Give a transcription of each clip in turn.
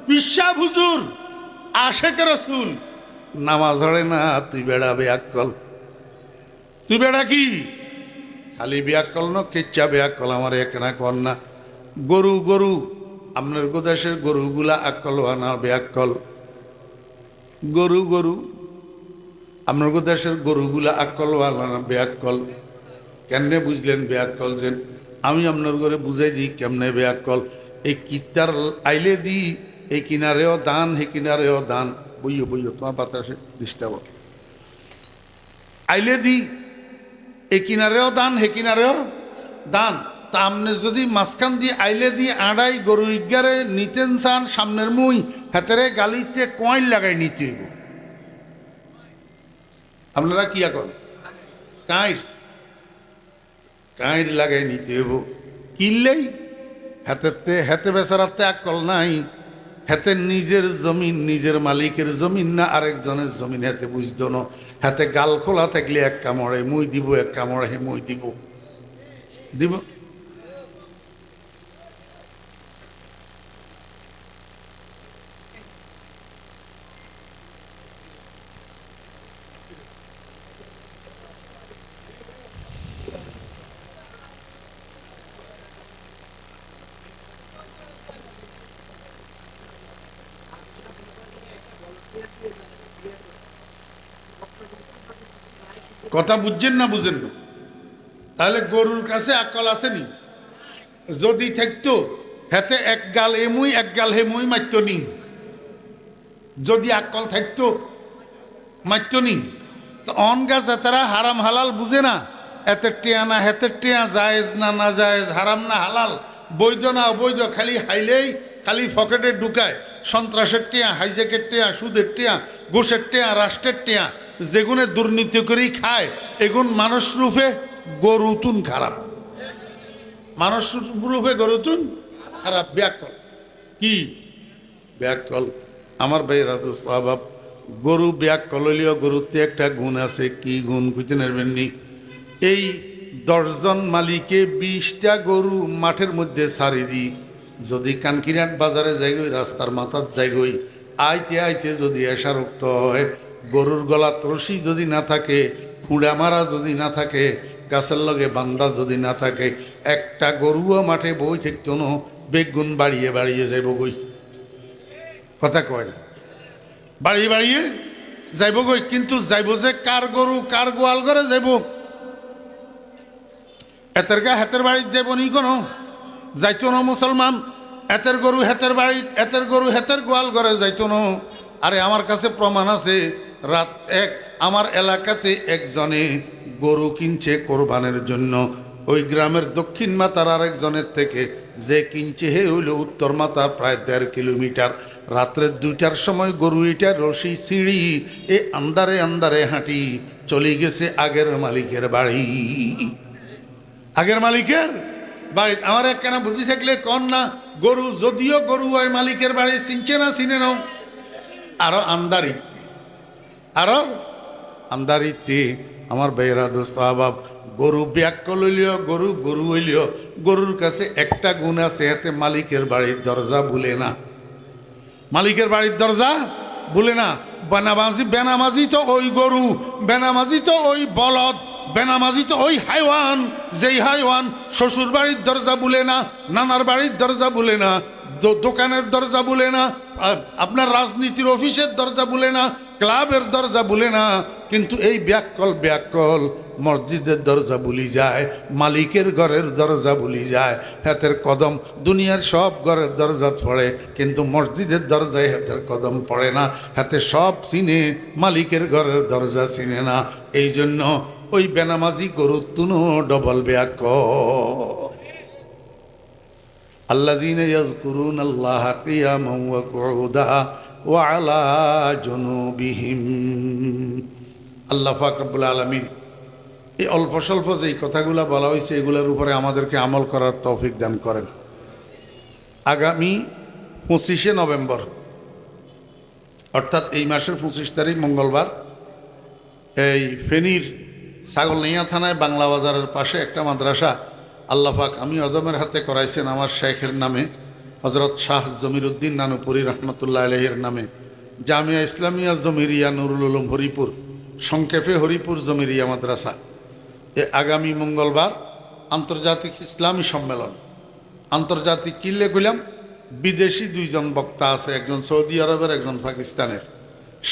পিসা হুজুর আশেক রসুল নামাজ ধরে না, তুই বেড়া বেয়াক্কল, তুই বেড়া কি খালি বেয়াক্কল ন কেচ্চা বেয়াক্কল আমার একনা কর না। গরু গরু আপনার দেশের গরুগুলা আক্কল না বেয়াক্কল, গরু গরু আপনার দেশের গরুগুলা আক্কল না বেয়াক্কল। কেমনে বুঝলেন বেয়াক্কল? যে আমি আপনার ঘরে বুঝাই দিই কেমনে বেয়াক্কল। এই কিতার আইলে দিই, এই কিনারেও দান হে কিনারেও দান। বইও বইও তোমার বাতাসে ডিস্টার্ব। আইলে দিই এই কিনারেও দান হে কিনারেও দান। তা আপনি যদি মাঝখান দিয়ে আইলে দিয়ে আড়াই গরু ইজ্ঞারে নিতেন চান সামনের মুই হাতেরে গালিতে কয়েন লাগাই নিতে হইব। আপনারা কি এখন কাঁইর কাঁইর লাগাই নিতে হইব। কিনলেই হাতেতে হাতে বেচারাতে আকল নাই, হাতে নিজের জমিন নিজের মালিকের জমিন না আরেকজনের জমিন হাতে বুঝতো না। হাতে গাল খোলা থাকলে এক কামড়ে মুই দিব, এক কামড়ে হে মুই দিব দিব। কথা বুঝছেন না বুঝেন না? তাহলে গরুর কাছে আকল আসেনি? যদি থাকতো হাতে এক গাল এমুই এক গাল হেমুই মারত নি। যদি আকল থাকতো মারত নি। তো অন গাছ তারা হারাম হালাল বুঝে না, এতের টিয়া না হেতের টিয়া, জায়েজ না না জায়েজ, হারাম না হালাল, বৈধ না অবৈধ, খালি হাইলেই খালি পকেটে ঢুকায়। সন্ত্রাসের টিয়া, হাইজেকের টিয়া, সুদের টিয়া, ঘুষের টিয়া, রাষ্ট্রের টিয়া, যেগুনে দুর্নীতি করেই খায় এগুন মানুষ রূপে গরুতুন খারাপ। মানুষ রূপে গরুতুন খারাপ। ব্যাকল কি ব্যাকল? আমার ভাইয়েরা তো স্বভাব গরু ব্যাকল হইলেও গরুতে একটা গুণ আছে। কি গুণ বুঝতে পারবেননি? এই 10 জন মালিকে 20টা গরু মাঠের মধ্যে ছাড়ি দিই, যদি কানকিনাট বাজারে যাইগই রাস্তার মাথার যাইগই, আইতে আইতে যদি এসারক্ত হয়, গরুর গলা রশি যদি না থাকে, খুঁড়া মারা যদি না থাকে, গাছের লগে বান্দা যদি না থাকে, একটা গরুও মাঠে বই থাকতো না, বেগুন বাড়িয়ে বাড়িয়ে যাইব গই। কথা কয় না? বাড়িয়ে বাড়িয়ে যাইব গই। কিন্তু যাইব যে কার গরু কার গোয়াল ঘরে যাইব? এতের গা হাতের বাড়িতে যাইব নি কোনো? যাইতো না মুসলমান। এতের গরু হাতের বাড়ি, এতের গরু হাতের গোয়াল ঘরে যাইতো না। আরে আমার কাছে প্রমাণ আছে। রাত এক আমার এলাকাতে একজনে গরু কিনছে কোরবানের জন্য। ওই গ্রামের দক্ষিণ মাতার আরেকজনের থেকে যে কিনছে হে হইল উত্তর মাতা, প্রায় 1.5 কিলোমিটার। রাত্রে 2টার সময় গরু এটা রশি সিঁড়ি এ আন্দারে আন্দারে হাঁটি চলে গেছে আগের মালিকের বাড়ি। আগের মালিকের বাড়ি। আমার একখানা বুঝি থাকলে কন না, গরু যদিও গরু হয় মালিকের বাড়ি চিনছে না চিনে নাও। আরো আন্দারি, আরো আন্দারিতে আমার ভাইয়েরা দোস্ত আবাব, গরু ব্যাকল হইলিও গরু গরু হইলিও গরুর কাছে একটা গুণ আছে, এতে মালিকের বাড়ির দরজা ভুলে না। মালিকের বাড়ির দরজা ভুলে না। বেনামাজি বেনামাজি তো ওই গরু, বেনামাজি তো ওই বলদ, বেনামাজি তো ওই হাইওয়ান, যেই হাইওয়ান শ্বশুর বাড়ির দরজা ভুলে না, নানার বাড়ির দরজা ভুলে না, দোকানের দরজা ভুলে না, আপনার রাজনীতির অফিসের দরজা ভুলে না, ক্লাবের দরজা ভুলে না। কিন্তু এই ব্যাকল ব্যাকল মসজিদের দরজা ভুলি যায়, মালিকের ঘরের দরজা ভুলি যায়। হাতের কদম দুনিয়ার সব ঘরের দরজা পড়ে, কিন্তু মসজিদের দরজায় হাতের কদম পড়ে না। হাতে সব চিনে, মালিকের ঘরের দরজা চিনে না। এই জন্য ওই বেনামাজি গরুর তুনো ডবল ব্যাকল। আল্লাযীনা ইয়াযকুরুনাল্লাহা কিয়ামান ওয়া কুউদা ওয়া আলা জুনুবিহিম। আল্লাহ পাক রব্বুল আলামিন এই অল্প স্বল্প যেই কথাগুলো বলা হয়েছে এগুলোর উপরে আমাদেরকে আমল করার তৌফিক দান করেন। আগামী 25শে নভেম্বর অর্থাৎ এই মাসের 25 তারিখ মঙ্গলবার, এই ফেনীর ছাগলনাইয়া থানায় বাংলা বাজারের পাশে একটা মাদ্রাসা আল্লাহ পাক আমি আদমের হাতে করাইছেন আমার শেখের নামে। হজরত শাহ জমিরুদ্দিন নানুপুরি রহমতুল্লাহ আলহের নামে জামিয়া ইসলামিয়া জমিরিয়া নুরুল উলুম হরিপুর, সংক্ষেপে হরিপুর জমিরিয়া মাদ্রাসা, এ আগামী মঙ্গলবার আন্তর্জাতিক ইসলামী সম্মেলন। আন্তর্জাতিক কিল্লে কইলাম, বিদেশি দুইজন বক্তা আছে, একজন সৌদি আরবের, একজন পাকিস্তানের,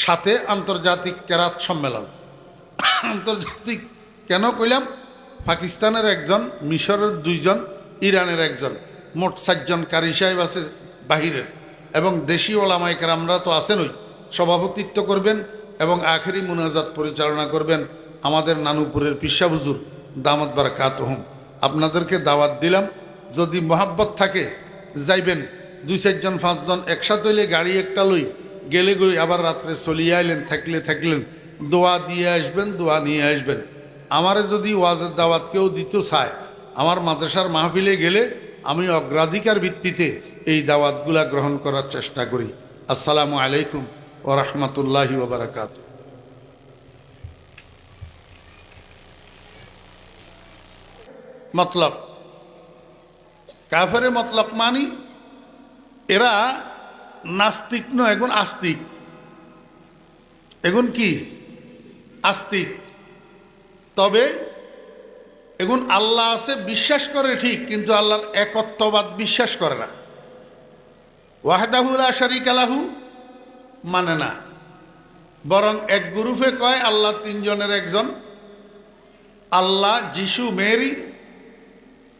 সাথে আন্তর্জাতিক কেরাত সম্মেলন। আন্তর্জাতিক কেন কইলাম? পাকিস্তানের একজন, মিশরের দুইজন, ইরানের একজন, মোট 4 জন কারি সাহেব আছে বাহিরের, এবং দেশি ওলামায়ে কেরামরা তো আছেনই। সভাপতিত্ব করবেন এবং আখেরি মুনাজাত পরিচালনা করবেন আমাদের নানুপুরের পিসা হুজুর দামাত বারাকাতুহুম। আপনাদেরকে দাওয়াত দিলাম, যদি মহাব্বত থাকে যাইবেন। 2-4 জন 5 জন একসাথে হইলে গাড়ি একটা লই গেলে গই, আবার রাত্রে চলিয়ে আইলেন, থাকলেন, দোয়া দিয়ে আসবেন, দোয়া নিয়ে আসবেন। আমারে যদি ওয়াজের দাওয়াত কেউ দিতে চায়, আমার মাদ্রাসার মাহফিলে গেলে আমি অগ্রাধিকার ভিত্তিতে এই দাওয়াতগুলা গ্রহণ করার চেষ্টা করি। আসসালামু আলাইকুম ওয়া রাহমাতুল্লাহি ওয়া বারাকাতুহু। মতলব কাফেরে মতলব মানি এরা নাস্তিক নয়, এখন আস্তিক। এখন কি? আস্তিক। তবে এখন আল্লাহ আছে বিশ্বাস করে ঠিক, কিন্তু আল্লাহর একত্ববাদ বিশ্বাস করে না। ওয়াহদাহু লা শারীকা লাহু মানে না, বরং এক গ্রুপে কয় আল্লাহ 3 জনের একজন, আল্লাহ, যিশু, মেরি,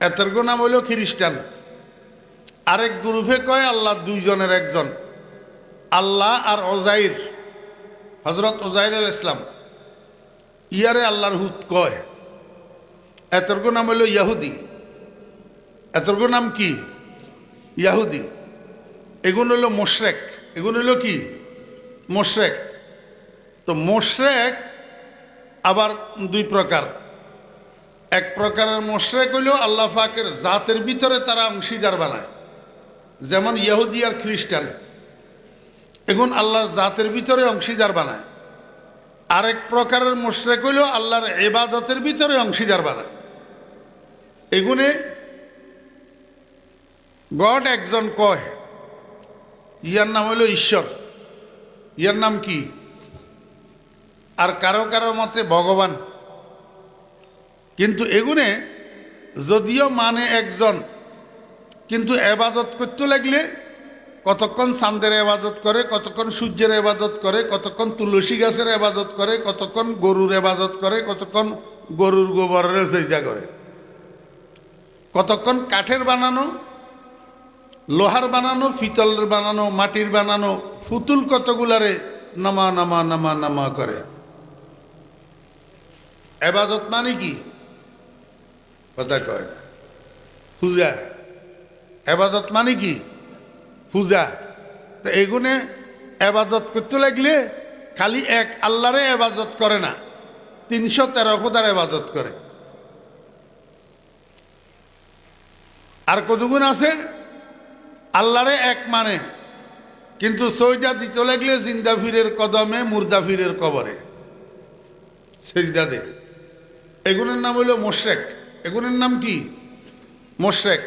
এতের নাম হইল খ্রিস্টান। আরেক গ্রুপে কয় আল্লাহ 2 জনের একজন, আল্লাহ আর ওজাইর, হজরত ওজাইর আল ইসলাম, ইয়ারে আল্লাহর হুত কয়। এতর্ক নাম হইল ইয়াহুদি। এতর্ক নাম কি? ইয়াহুদি। এগুন হইল মোশরেক। এগুন হইল কি? মোশরেক। তো মোশরেক আবার 2 প্রকার। এক প্রকারের মোশরেক হইল আল্লাহ পাকের জাতের ভিতরে তারা অংশীদার বানায়, যেমন ইহুদি আর খ্রিস্টান। এখন আল্লাহর জাতের ভিতরে অংশীদার বানায়। আরেক প্রকারের মুশরিক হইল আল্লাহর ইবাদতের ভিতরে অংশীদার বানায়। এগুনে গড একজন কয়, ইয়ার নাম হইল ঈশ্বর। ইয়ার নাম কি? আর কারো কারো মতে ভগবান। কিন্তু এগুনে যদিও মানে একজন, কিন্তু এবাদত করতে লাগলে কতক্ষণ চাঁদের এবাদত করে, কতক্ষণ সূর্যের এবাদত করে, কতক্ষণ তুলসী গাছের এবাদত করে, কতক্ষণ গরুর এবাদত করে, কতক্ষণ গরুর গোবরের সেজদা করে, কতক্ষণ কাঠের বানানো, লোহার বানানো, পিতলের বানানো, মাটির বানানো পুতুল কতগুলারে নামা নামা নামা নামা করে। এবাদত মানে কি? কথা কয় না। পূজা। এবাদত মানে কি? পূজা। তো এগুনে এবাদত করতে লাগলে খালি এক আল্লাহরে এবাদত করে না, 313 খোদার এবাদত করে। আর কতগুণ আছে আল্লাহরে এক মানে, কিন্তু সজদা দিতে লাগলে জিন্দা ফিরের কদমে, মুর্দা ফিরের কবরে সেজদা দে। এগুনের নাম হইল মুশরিক। এগুনের নাম কি? মুশরিক।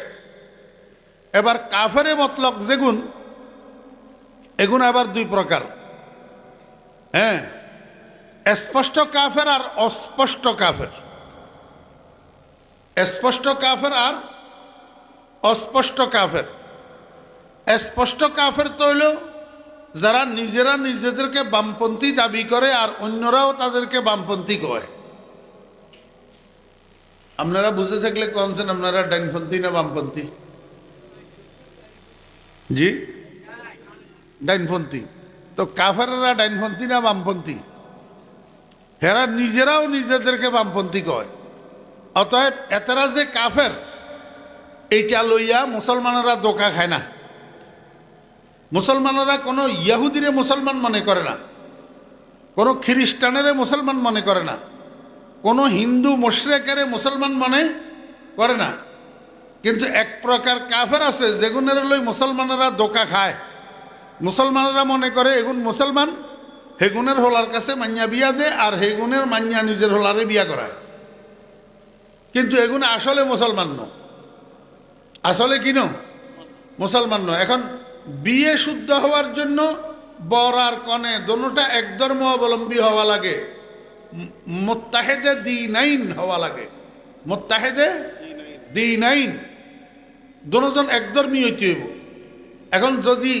এবার কাফেরে মতলক যেগুন, এগুন আবার 2 প্রকার। হ্যাঁ, স্পষ্ট কাফের আর অস্পষ্ট কাফের। স্পষ্ট কাফের আর অস্পষ্ট কাফের। স্পষ্ট কাফের তো হইল যারা নিজেরা নিজেদেরকে বামপন্থী দাবি করে আর অন্যরাও তাদেরকে বামপন্থী কয়। আপনারা বুঝে থাকলে কনছেন আপনারা ডাইনপন্থী না বামপন্থী? জি, ডাইনপন্থী। তো কাফেররা ডাইনপন্থী না বামপন্থী? হেরা নিজেরাও নিজেদেরকে বামপন্থী কয়। অতএব এতেরা যে কাফের, এইটা লইয়া মুসলমানেরা ধোঁকা খায় না। মুসলমানেরা কোনো ইহুদিরে মুসলমান মনে করে না, কোনো খ্রিস্টানেরে মুসলমান মনে করে না, কোনো হিন্দু মুশরিকেরে মুসলমান মনে করে না। কিন্তু এক প্রকার কাফের আছে যেগুনের লই মুসলমানেরা ধোঁকা খায়। মুসলমানেরা মনে করে এগুন মুসলমান, হেগুনের হোলার কাছে মান্যা বিয়া দে, আর হেগুনের মান্যা নিজের হোলারে বিয়া করায়। কিন্তু এগুন আসলে মুসলমান ন, আসলে কি ন? মুসলমান নয়। এখন বিয়ে শুদ্ধ হওয়ার জন্য বর আর কনে দোনোটা এক ধর্ম অবলম্বী হওয়া লাগে, মুত্তাহিদে দ্বীনাইন হওয়া লাগে, মুত্তাহিদে দ্বীনাইন, দোনোজন একধর্মী হইতে হইব। এখন যদি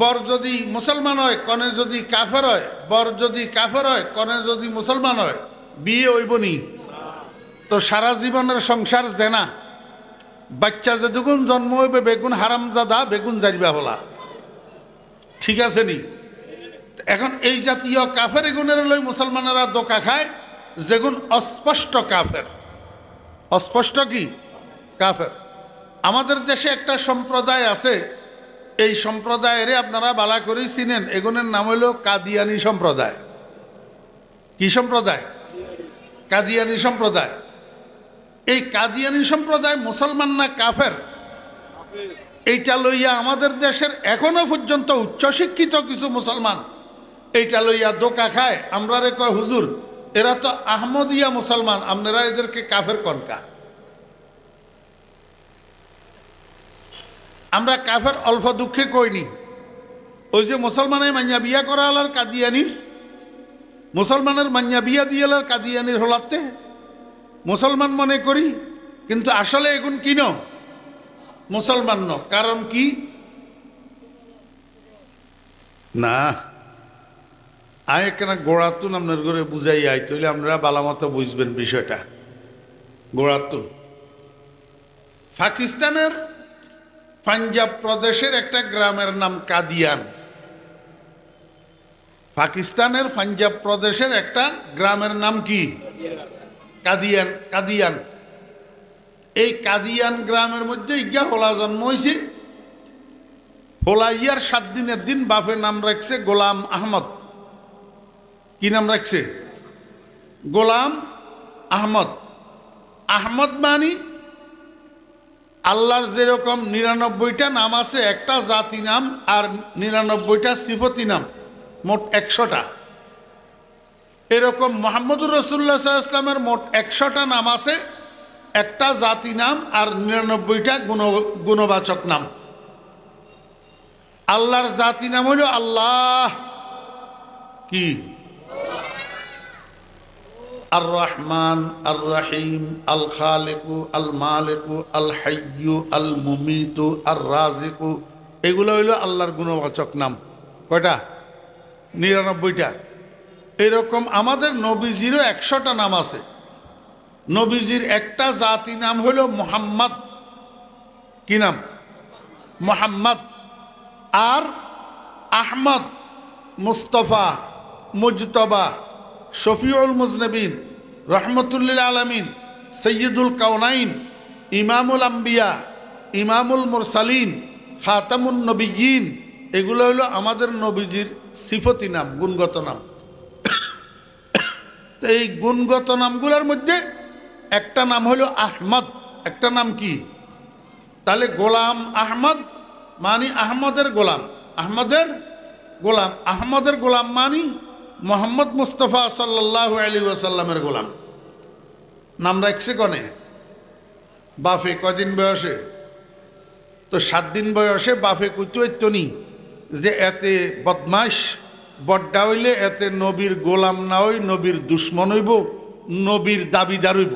বর যদি মুসলমান হয়, কনে যদি কাফের হয়, বর যদি কাফের হয়, কনে যদি মুসলমান হয়, বিয়ে হইব নি? তো সারা জীবনের সংসার জেনা, বাচ্চা যে দুগুণ জন্ম হইবে বেগুন হারামজাদা, বেগুন জারিবা বলা, ঠিক আছে নি? এখন এই জাতীয় কাফের এগুনের লই মুসলমানেরা দোকা খায়, যেগুন অস্পষ্ট কাফের। অস্পষ্ট কি কাফের? আমাদের দেশে একটা সম্প্রদায় আছে, এই সম্প্রদায়ের আপনারা বালা করেই চিনেন, এগুনের নাম হইল কাদিয়ানি সম্প্রদায়। কি সম্প্রদায়? কাদিয়ানি সম্প্রদায়। এই কাদিয়ানি সম্প্রদায় মুসলমান না কাফের, এইটা লইয়া আমাদের দেশের এখনো পর্যন্ত উচ্চশিক্ষিত কিছু মুসলমান এইটা লইয়া দোকা খায়। আমরা রে কয়, হুজুর এরা তো আহমদিয়া মুসলমান, আপনারা এদেরকে কাফের কনকা? আমরা কাফের অল্প দুঃখে কইনি। ওই যে মুসলমানের মান্যা বিয়া করা হলার কাদিয়ানির, মুসলমানের মান্যা বিয়া দিয়ে হলার কাদিয়ানির হলাতে মুসলমান মনে করি, কিন্তু আসলে এখন কিন মুসলমান ন। কারণ কি না, আয় কেন গোড়াতুন আপনার ঘরে বুঝাই আই, তাহলে আপনারা বালামতো বুঝবেন বিষয়টা। গোড়াতুন পাকিস্তানের পাঞ্জাব প্রদেশের একটা গ্রামের নাম কাদিয়ান। পাকিস্তানের পাঞ্জাব প্রদেশের একটা গ্রামের নাম কি? কাদিয়ান। কাদিয়ান, এই কাদিয়ান গ্রামের মধ্যে ইজ্ঞা হোলা জন্ম হয়েছে। হোলা ইয়ার 7 দিনের দিন বাপের নাম রাখছে গোলাম আহমদ। কি নাম রাখছে? গোলাম আহমদ। আহমদ মানি আল্লাহর যেরকম 99টা নাম আছে, একটা জাতি নাম আর 99টা সিফতি নাম, মোট 100টা। এরকম মোহাম্মদুর রাসূলুল্লাহ সাল্লাল্লাহু আলাইহি ওয়াসাল্লামের মোট 100টা নাম আছে, একটা জাতি নাম আর 99টা গুণবাচক নাম। আল্লাহর জাতি নাম হইল আল্লাহ। কি? আর রহমান, আর রহিম, আল খালিকু, আল মালিকু, আল হাইয়ু, আল মুমিতু, আর রাজিকু, এগুলো হইল আল্লাহর গুণবাচক নাম। কয়টা? 99টা। এরকম আমাদের নবীজিরও 100টা নাম আছে। নবীজির একটা জাতি নাম হইল মুহাম্মদ। কি নাম? মুহাম্মদ। আর আহমদ, মুস্তফা, মুজতবা, শফিউল মুজনবিন, রহমতুল্লিল আলমিন, সৈয়দুল কাউনাইন, ইমামুল আম্বিয়া, ইমামুল মুরসালিন, খাতামুন নবিয়্যিন, এগুলো হলো আমাদের নবীজির সিফতি নাম, গুণগত নাম। এই গুণগত নামগুলোর মধ্যে একটা নাম হলো আহমদ, একটা নাম কি? তাহলে গোলাম আহমদ মানি আহমদের গোলাম, আহমদের গোলাম, আহমদের গোলাম মানি মোহাম্মদ মুস্তফা সাল্লাল্লাহু আলাইহি ওয়াসাল্লামের গোলাম। নাম রাখছে কনে? বাফে। কদিন বয়সে? তো 7 দিন বয়সে বাফে কুতুয়তনি যে এতে বদমাস বড্ডা হইলে এতে নবীর গোলাম না হই নবীর দুশ্মন হইব, নবীর দাবিদার হইব।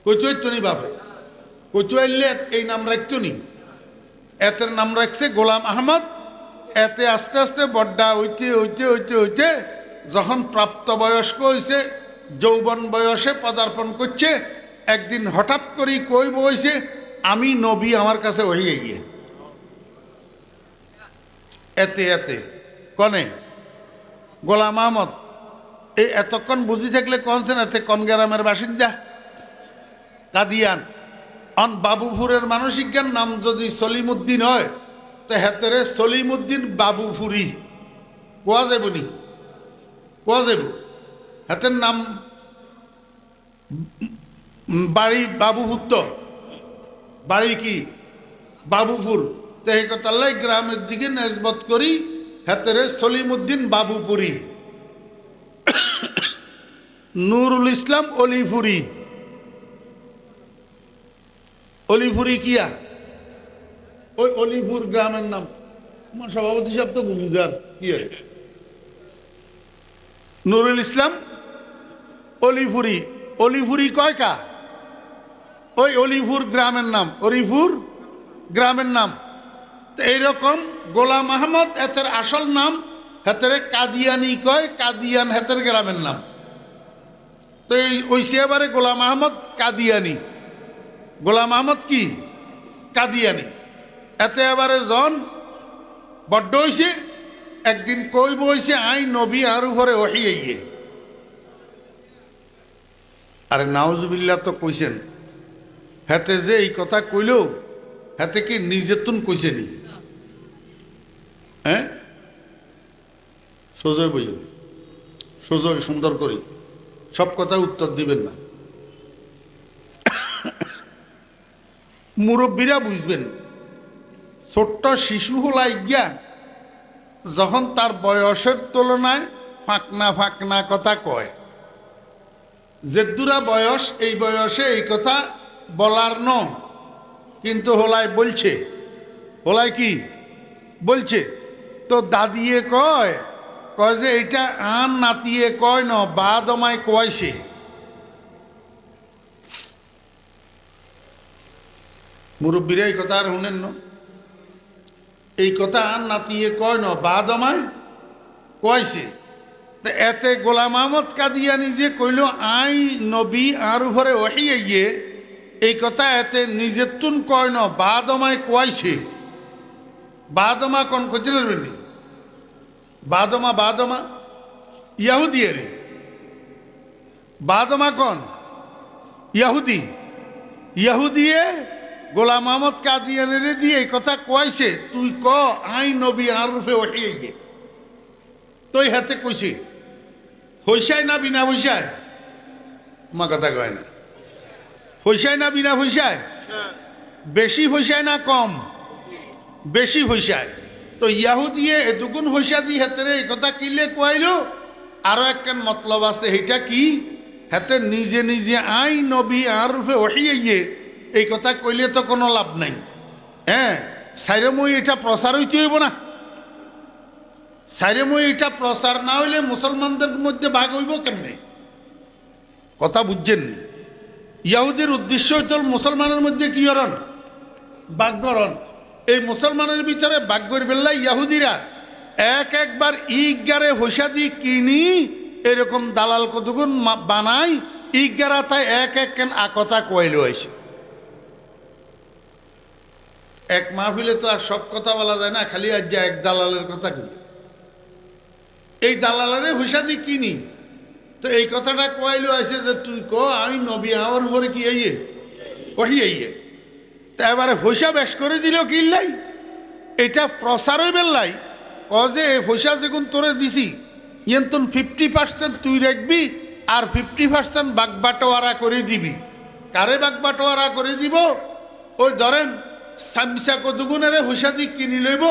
কুতুয়তনি বাফে কুতুয়াইলে এই নাম রাখতনি, এতের নাম রাখছে গোলাম আহমদ। এতে আস্তে আস্তে বড্ডা হইতে হইতে হইতে হইতে যখন প্রাপ্তবয়স্ক হয়েছে, যৌবন বয়সে পদার্পণ করছে, একদিন হঠাৎ করেই কই বইছে আমি নবী, আমার কাছে হইয়ে গিয়ে এতে এতে কনে গোলাম আহমদ। এই এতক্ষণ বুঝি থাকলে কনছেন এতে কোন গ্রামের বাসিন্দা? কাদিয়ান। অন বাবুপুরের মানসিক জ্ঞান নাম যদি সলিমুদ্দিন হয় তো হেতেরে সলিমুদ্দিন বাবুপুরি কোয়া যাবনি, কোয়া যাব। হাতের নাম বাড়ি বাবুপুর, তো বাড়ি কি বাবুপুর। তো এই কথাল্লাই গ্রামের দিকে নেসবত করি হেতেরে সলিমুদ্দিন বাবুপুরি। নুরুল ইসলাম অলিপুরি, অলিপুরি কিয়া ওই অলিপুর গ্রামের নাম, আমার সভাপতি সাহেব তো গুমজার, কি হয়, নুরুল ইসলাম অলিপুরি। অলিপুরি কয়কা? ওই অলিপুর গ্রামের নাম, অলিপুর গ্রামের নাম। তো এইরকম গোলাম আহমদ এতের আসল নাম, হেতেরে কাদিয়ানি কয়, কাদিয়ান হেতের গ্রামের নাম। তো এই ওইসে এবারে গোলাম আহমদ কাদিয়ানি, গোলাম আহমদ কি কাদিয়ানি। এতে এবারে জন বড্ড হইছে, একদিন কইব হইছে আই নবী আর উপরে ওহি আইয়ে। আরে নাউজুবিল্লাহ তো কইছেন, হেতে যে এই কথা কইল হেতে কি নিজেতুন কইছেনি? হ্যাঁ, সোজয় বইল, সোজয় সুন্দর করি, সব কথা উত্তর দিবেন না। মুরব্বীরা বুঝবেন, ছোট্ট শিশু হলাই গিয়া যখন তার বয়সের তুলনায় ফাঁকনা ফাঁকনা কথা কয়, যে দুরা বয়স, এই বয়সে এই কথা বলার ন, কিন্তু হলাই বলছে, হলাই কি বলছে। তো দাদিয়ে কয়, কয় যে এটা আন নাতিয়ে কয় ন, বা দমায় কয়ছে। মুরব্বীরা এই কথা আর শুনেন ন, এই কথা আন নাতিয়ে কয় ন, বা দমায় কয়ছে। তো এতে গোলাম আহমদ কাদিয়ানি যে কইল আই নবী আর উপরে ওহি আইয়ে, এই কথা এতে নিজের তুন কয় ন, বা দমায় কয়ছে। বাদমা কোন কইতে পারবেনি? বাদমা, বাদমা ইয়াহুদি, রে বাদমা কোন ইয়াহুদি। ইয়াহুদিয়ে গোলাম আহমদ কাদিয়ানের দিয়ে এই কথা কয়ছে, তুই ক আই নবী আর রূপে ওঠিয়ে গে। তুই হাতে কইছি হইসায় না বিনা হইসায়? মা কথা কয় না, হইসায় না বিনা হইসায়? বেশি হইসায় না কম? বেশি হইসায়। তো ইয়াহুদিয়ে এদুগুণ হইসা দি হাতেরে এই কথা কিলে কইল। আরো একখান মতলব আছে, সেইটা কি, হাতে নিজে নিজে আই নবী আর রূপে ওঠিয়ে গিয়ে এই কথা কইলে তো কোনো লাভ নাই। হ্যাঁ, সাইরেময় এটা প্রচার হইতে হইব না। সাইরেময় এটা প্রচার না হইলে মুসলমানদের মধ্যে ভাগ হইব কেমনে? কথা বুঝছেন নি? ইয়াহুদের উদ্দেশ্য হইত মুসলমানের মধ্যে কি হরণ, বাগবরণ। এই মুসলমানের ভিতরে বাগ্যের বেল্লা ইয়াহুদিরা একবার ইগারে হইসা দি কিনি এরকম দালাল কতগুণ বানাই, ইগারা তাই এক কেন আকথা কইল হয়েছে। এক মাহফিলে তো আর সব কথা বলা যায় না, খালি আজ এক দালালের কথা কই, এই দালালের হইসা দি কিনি। তো এই কথাটা কইল আছে যে তুই ক আমি নবী আমার উপরে কি আইয়ে কহি আইয়ে। তা এবারে পয়সা বেশ করে দিল কিল্লাই, এটা প্রচার হয়ে বেললাই ক যে পয়সা যেগুন তোরে দিছি ইয়ন্তন 50% তুই রাখবি আর 50% বাগবাটোয়ারা করে দিবি। কারে বাগবাটোয়ারা করে দিব? ওই ধরেন সামসা কতগুণেরে পয়সা দি কিনি লইব,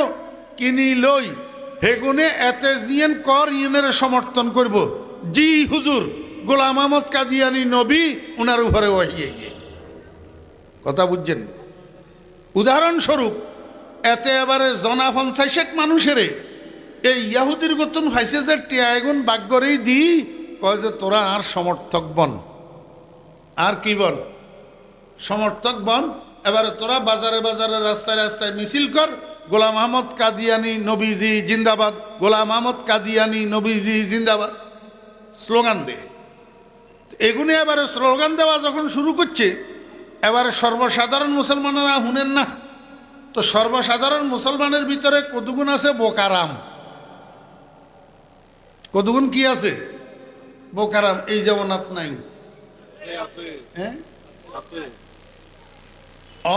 কিনি লই হেগুনে এতে জিয়েন কর ইউনের সমর্থন করব। জি হুজুর, গোলাম আহমদ কাদিয়ানি নবী উনার উপরে ওহিয়ে গিয়ে। কথা বুঝছেন? উদাহরণস্বরূপ এতে এবারে জনা 50 মানুষের এই ইয়াহুদির গতন ভাইসে যে টিয়াগুন বাগ্যরেই দি কয় যে তোরা আর সমর্থক বন, আর কি বন, সমর্থক বন। এবারে তোরা বাজারে বাজারে রাস্তায় রাস্তায় মিছিল কর, গোলাম আহমদ কাদিয়ানি নবীজি জিন্দাবাদ, গোলাম আহমদ কাদিয়ানি নবীজি জিন্দাবাদ, স্লোগান দে। এগুলি এবারে স্লোগান দেওয়া যখন শুরু করছে, এবারে সর্বসাধারণ মুসলমানেরা শুনেন না। তো সর্বসাধারণ মুসলমানের ভিতরে কতগুণ আছে বোকারাম, কতগুণ কি আছে বোকারাম। এই যেমন নাই হ্যাঁ,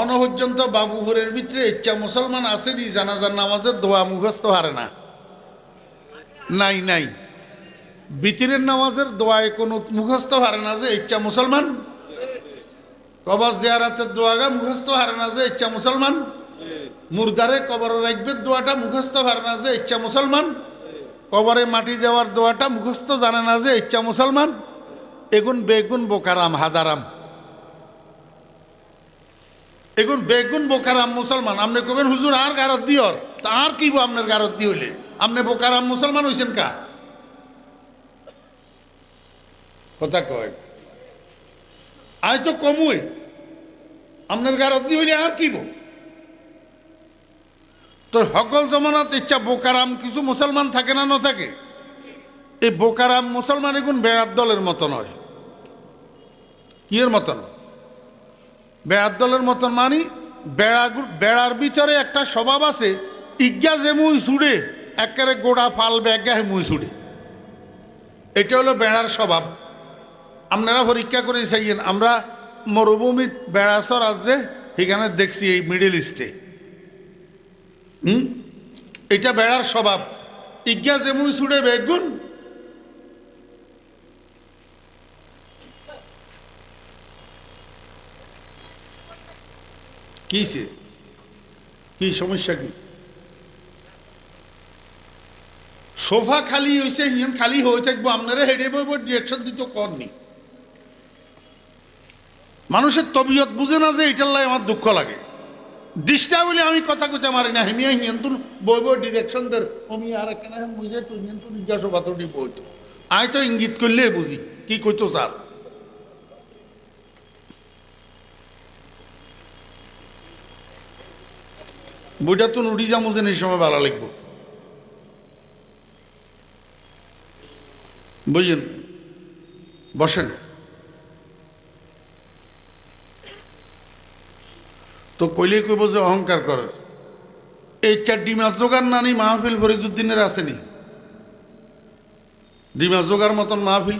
অনপর্যন্ত বাবুপুরের ভিতরে ইচ্ছা মুসলমান আসেনি জানাজার নামাজের দোয়া মুখস্থ হারে না, নাই নাই। বিতিরের নামাজের দোয়ায় কোনো মুখস্থ হারে না যে ইচ্ছা মুসলমান। কবর জিয়ারাতের দোয়াগা মুখস্থ হারে না যে ইচ্ছা মুসলমান। মুর্দারে কবর রাখবে দোয়াটা মুখস্থ হারে না যে ইচ্ছা মুসলমান। কবরে মাটি দেওয়ার দোয়াটা মুখস্থ জানে না যে ইচ্ছা মুসলমান। এগুন বেগুন বোকারাম হাদারাম। এখন বেগুন বোকারাম মুসলমান আপনি কবেন হুজুর আর গারত দিওর তা আর কি আপনার গারত দি হইলে আপনি বোকারাম মুসলমান হইছেন কা কথা কয় আয় তো কমুই আপনার গারত দি হইলে আর কি তো সকল জমানাত ইচ্ছা বোকারাম কিছু মুসলমান থাকে না থাকে এই বোকারাম মুসলমান এখন বেড়ার দলের মতো নয় কি এর মতন বেড়ার দলের মতন মানি বেড়ার ভিতরে একটা স্বভাব আছে ইজ্ঞা যে মুই ছুড়ে একেবারে গোড়া ফাল ব্যাগা মুই ছুড়ে এটা হলো বেড়ার স্বভাব আপনারা পরীক্ষা করে চাইয়েন আমরা মরুভূমির বেড়াচর আছে সেখানে দেখছি এই মিডল ইস্টে এটা বেড়ার স্বভাব ইজ্ঞা যে মুই ছুড়ে বেগুন কিসে কি সমস্যা কি সোফা খালি হয়েছে হিয়ান খালি হয়ে থাকবো আপনারা হেঁটে বইব ডিরেকশন দিতে করনি মানুষের তবিয়ত বুঝে না যে এটার লাই আমার দুঃখ লাগে ডিস্টার্ব বলে আমি কথা কইতে মারি না হিমিয়া হিয়ান তুন বইব ডিরেকশন দের আমি আর কেন বুঝে তুই হিয়ান তুন জিজ্ঞাসা পাথরটি বইতো আয় তো ইঙ্গিত করলে বুঝি কি কইতো স্যার বইটা তো উড়ি যাবো যে এই সময় ভালো লিখবো বুঝলেন বসেন তো কইলেই কইব যে অহংকার করার এইটা ডিমা জোগার নানি মাহফিল ফরিদুদ্দিনের আসেনি ডিমা জোগার মতন মাহফিল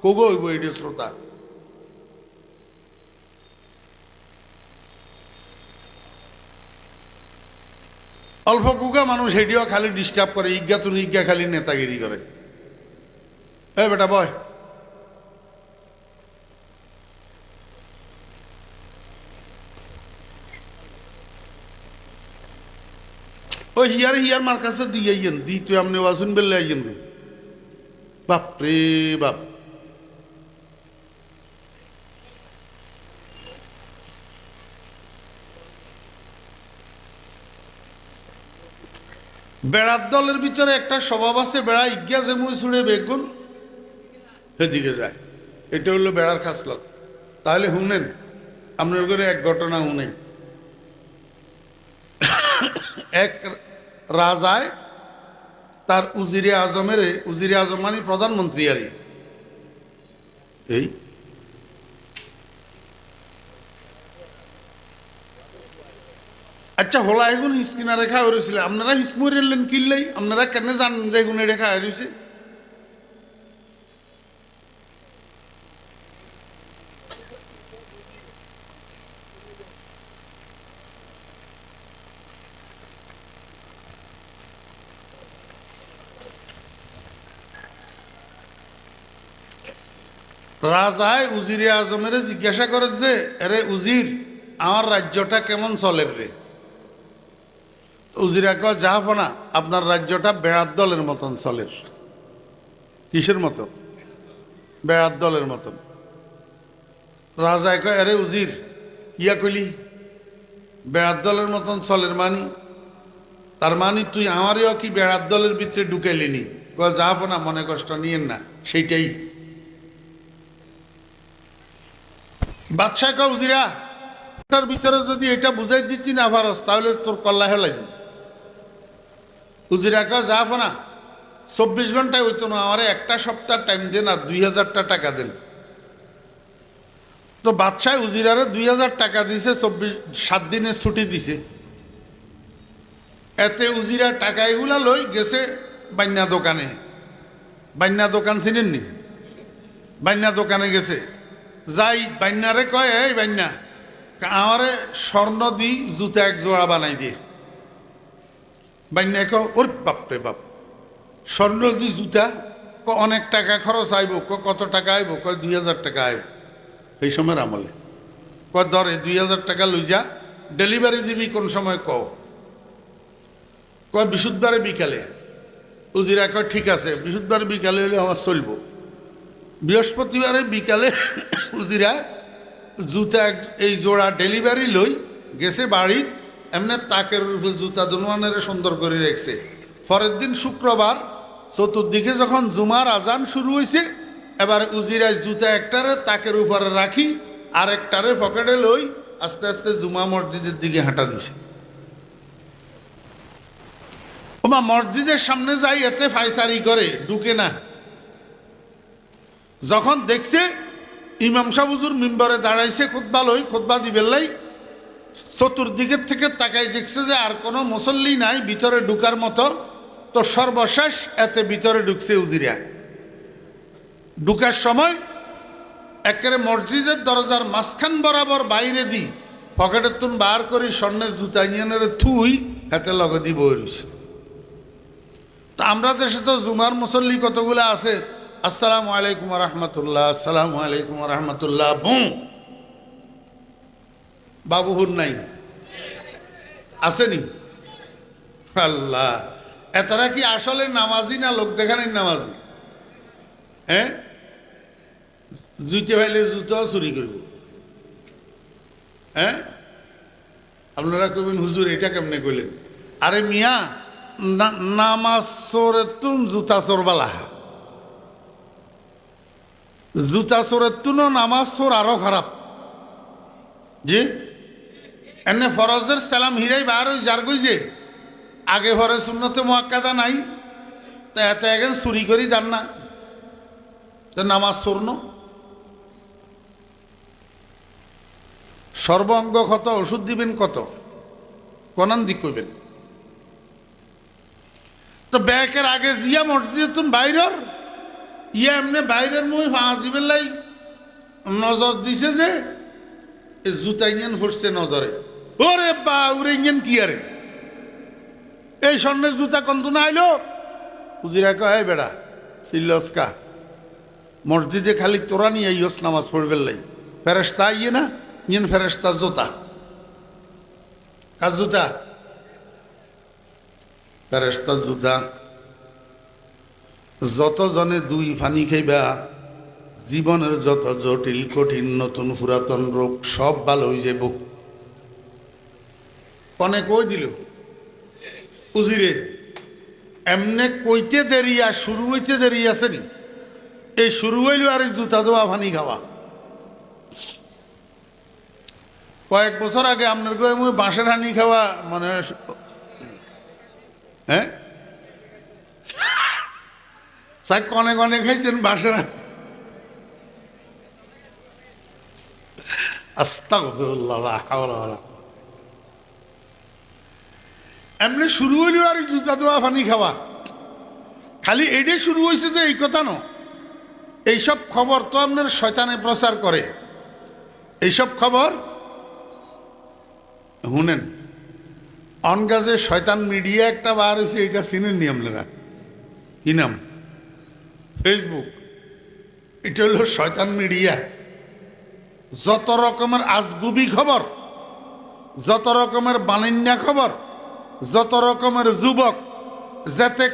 কোগো হইব এইটা শ্রোতা অল্প কুগা মানুষ হেডিও খালি ডিস্টার্ব করে ইজ্ঞা তুন ইজ্ঞা খালি নেতাগিরি করে এ বেটা বয় ওই হিয়ার মার কাছে দিয়ে আইয়েন দি তুই আপনি ওয়াজুন বেললে আইয়েন বাপ রে বাপ বেড়ার দলের ভিতরে একটা স্বভাব আছে বেড়া ইজ্ঞা যেমন ছুড়ে বেগুন সেদিকে যায় এটা হলো বেড়ার খাসলত তাহলে শুনেন আপনার ঘরে এক ঘটনা শুনেন এক রাজায় তার উজিরে আজম মানে প্রধানমন্ত্রী আর এই আচ্ছা হোলা এগুন হিসকিনা রেখা হয়েছিল আপনারা হিসমু রেলেন কিনলেই আপনারা কেন জানেন যে এগুনে রেখা হয়েছে রাজায় উজিরে আজমের জিজ্ঞাসা করে যে আরে উজির আমার রাজ্যটা কেমন চলে রে উজিরা কয় জাহাপনা আপনার রাজ্যটা বেড়ার দলের মতন চলের কিসের মতো বেড়ার দলের মতন রাজায় কয় আরে উজির ইয়া কইলি বেড়ার দলের মতন চলের মানি তার মানে তুই আমারও কি বেড়ার দলের ভিতরে ঢুকাইলিনি কয় জাহাপনা মনে কষ্ট নিয়েন না সেইটাই বাদশাহ কয় উজিরা তার ভিতরে যদি এটা বুঝাই দিতি না পারস তাহলে তোর কল্লা হেলাই দিন উজিরা কয় যাবো না 24 ঘন্টায় হইতো না আমার একটা সপ্তাহ টাইম দেন আর 2000 টাকা দেন তো বাদশাহ উজিরারে 2000 টাকা দিছে 7 দিনের ছুটি দিছে এতে উজিরা টাকা এগুলা লই গেছে বান্যা দোকানে বান্যা দোকান চিনেননি বান্যা দোকানে গেছে যাই বান্যারে কয় এই বান্যা আমারে স্বর্ণ দি জুতা এক জোড়া বানাই দিয়ে বান্যা কয় ওর বাপরে বাপ স্বর্ণ দি জুতা অনেক টাকা খরচ আইব কত টাকা আইব কয় 2000 টাকা আইব এই সময়ের আমলে কয় ধরে 2000 টাকা লই যা ডেলিভারি দিবি কোন সময় কয় বৃহস্পতিবারে বিকালে উজিরা কয় ঠিক আছে বৃহস্পতিবারে বিকালে হলে আমার চলব বৃহস্পতিবারে বিকালে উজিরা জুতা এই জোড়া ডেলিভারি লই গেছে বাড়ি, এমনি তাকের জুতা দুনওয়ানের সুন্দর করে রেখেছে। পরের দিন শুক্রবার, চতুর্দিকে যখন জুমার আজান শুরু হয়েছে, এবার উজিরায় জুতা একটারে তাকের উপরে রাখি, আর একটারে পকেটে লই আস্তে আস্তে জুমা মসজিদের দিকে হাঁটা দিছে। ওমা মসজিদের সামনে যাই, এতে ফাইসারি করে, ঢুকে না। যখন দেখছে ইমাম সাহেব হুজুর মিম্বরে দাঁড়াইছে খুতবা লই, খুতবা দিবেলাই, চতুর্দিকের থেকে তাকাই দেখছে যে আর কোনো মুসল্লি নাই ভিতরে ঢুকার মতো। তো সর্বশেষ এতে ভিতরে ঢুকছে উজিরা। ঢুকার সময় একেবারে মসজিদের দরজার মাঝখান বরাবর বাইরে দিই পকেটের তুন বার করি স্বর্ণের জুতা নিয়ে থুই হাতে লগে দিব রয়েছে। তো আমরা দেশে তো জুমার মুসল্লি কতগুলো আছে, আসসালামু আলাইকুম রহমতুল্লাহ, আসসালামু আলাইকুম রহমতুল্লাহ, বাবুহুর নাই, আসেনি? আল্লাহ, এতারা কি আসলে নামাজি না লোক দেখানোর নামাজি? হ্যাঁ, জুইতে ভাইলে জুতাও চুরি করব। হ্যাঁ, আপনারা কবেন হুজুর এটা কেমনে কইলেন? আরে মিয়া, নামাজ চোরের তুন জুতা চোর বালা, জুতা চোরের তুনও নামাজ চোর আরো খারাপ। জি, এনে ফরজের সালাম হিরাই বার ওই যার কই যে আগে ফরে সুন্নতে মুআক্কাদা নাই, তা এত এখন চুরি করি দান না, তো নামাজ চোর ন। সর্বাঙ্গ ক্ষত ওষুধ দিবেন কত, কোনান দিক কইবেন? তো ব্যাকের আগে জিয়া মসজিদ তুমি বাইরের ইয়া এমনি বাইরের মুই ফা দিবেন লাই নজর দিছে যে জুতা ইঞ্জিন ফুটছে নজরে। ওরে বা উরে ইঞ্জিন কি আরে, এই স্বর্ণের জুতা কন্ত না আইলো? উজিরা কয় বেড়া সিল্লসকা মসজিদে খালি তোরা নিয়ে আইস নামাজ পড়বেন লাই, ফেরেস্তা আইয়ে না ইঞ্জিন ফেরেস্তা জুতা, কার জুতা? ফেরেস্তা জুতা। যত জনে দুই ফানি খাইবা, জীবনের যত জটিল কঠিন নতুন পুরাতন রোগ সব ভালো হয়ে যাব। কনে কই দিল উজিরে, এমনে কইতে দেরি আর শুরু হইতে দেরি আছে নি? এই শুরু হইল আর জুতা দোয়া ফানি খাওয়া। কয়েক বছর আগে আপনার বাঁশের হানি খাওয়া মানে, হ্যাঁ চাই কনে কনে খাইছেন বাঁশের? আস্তাগফিরুল্লাহ। এমনি শুরু হইল আর জুতা দোয়া পানি খাওয়া। খালি এটাই শুরু হয়েছে যে এই কথা ন, এইসব খবর তো আপনার শয়তানে প্রচার করে। এইসব খবর শুনেন, অনগাজে শয়তান মিডিয়া একটা বার হয়েছে, এটা চিনেন নি আপনারা? কি নাম? ফেসবুক। এটা হলো শয়তান মিডিয়া। যত রকমের আজগুবি খবর, যত রকমের বানিন্যা খবর, যত রকমের যুবক যাতে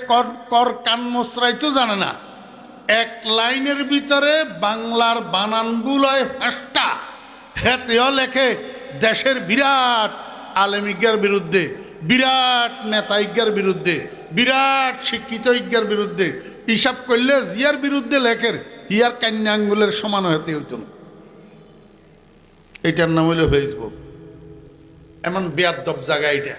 কর কান মশরাইতো জানে না, এক লাইনের ভিতরে বাংলার বানানগুলোয় ফাঁসটা হেতেও লেখে দেশের বিরাট আলেমিজ্ঞার বিরুদ্ধে, বিরাট নেতাইজ্ঞার বিরুদ্ধে, বিরাট শিক্ষিত ইজ্ঞার বিরুদ্ধে। হিসাব করলে জিয়ার বিরুদ্ধে লেখের ইয়ার কান্যা আঙ্গুলের সমান হতে হইত না। এটার নাম হইল ফেসবুক। এমন বেয়াদব জায়গা এটা।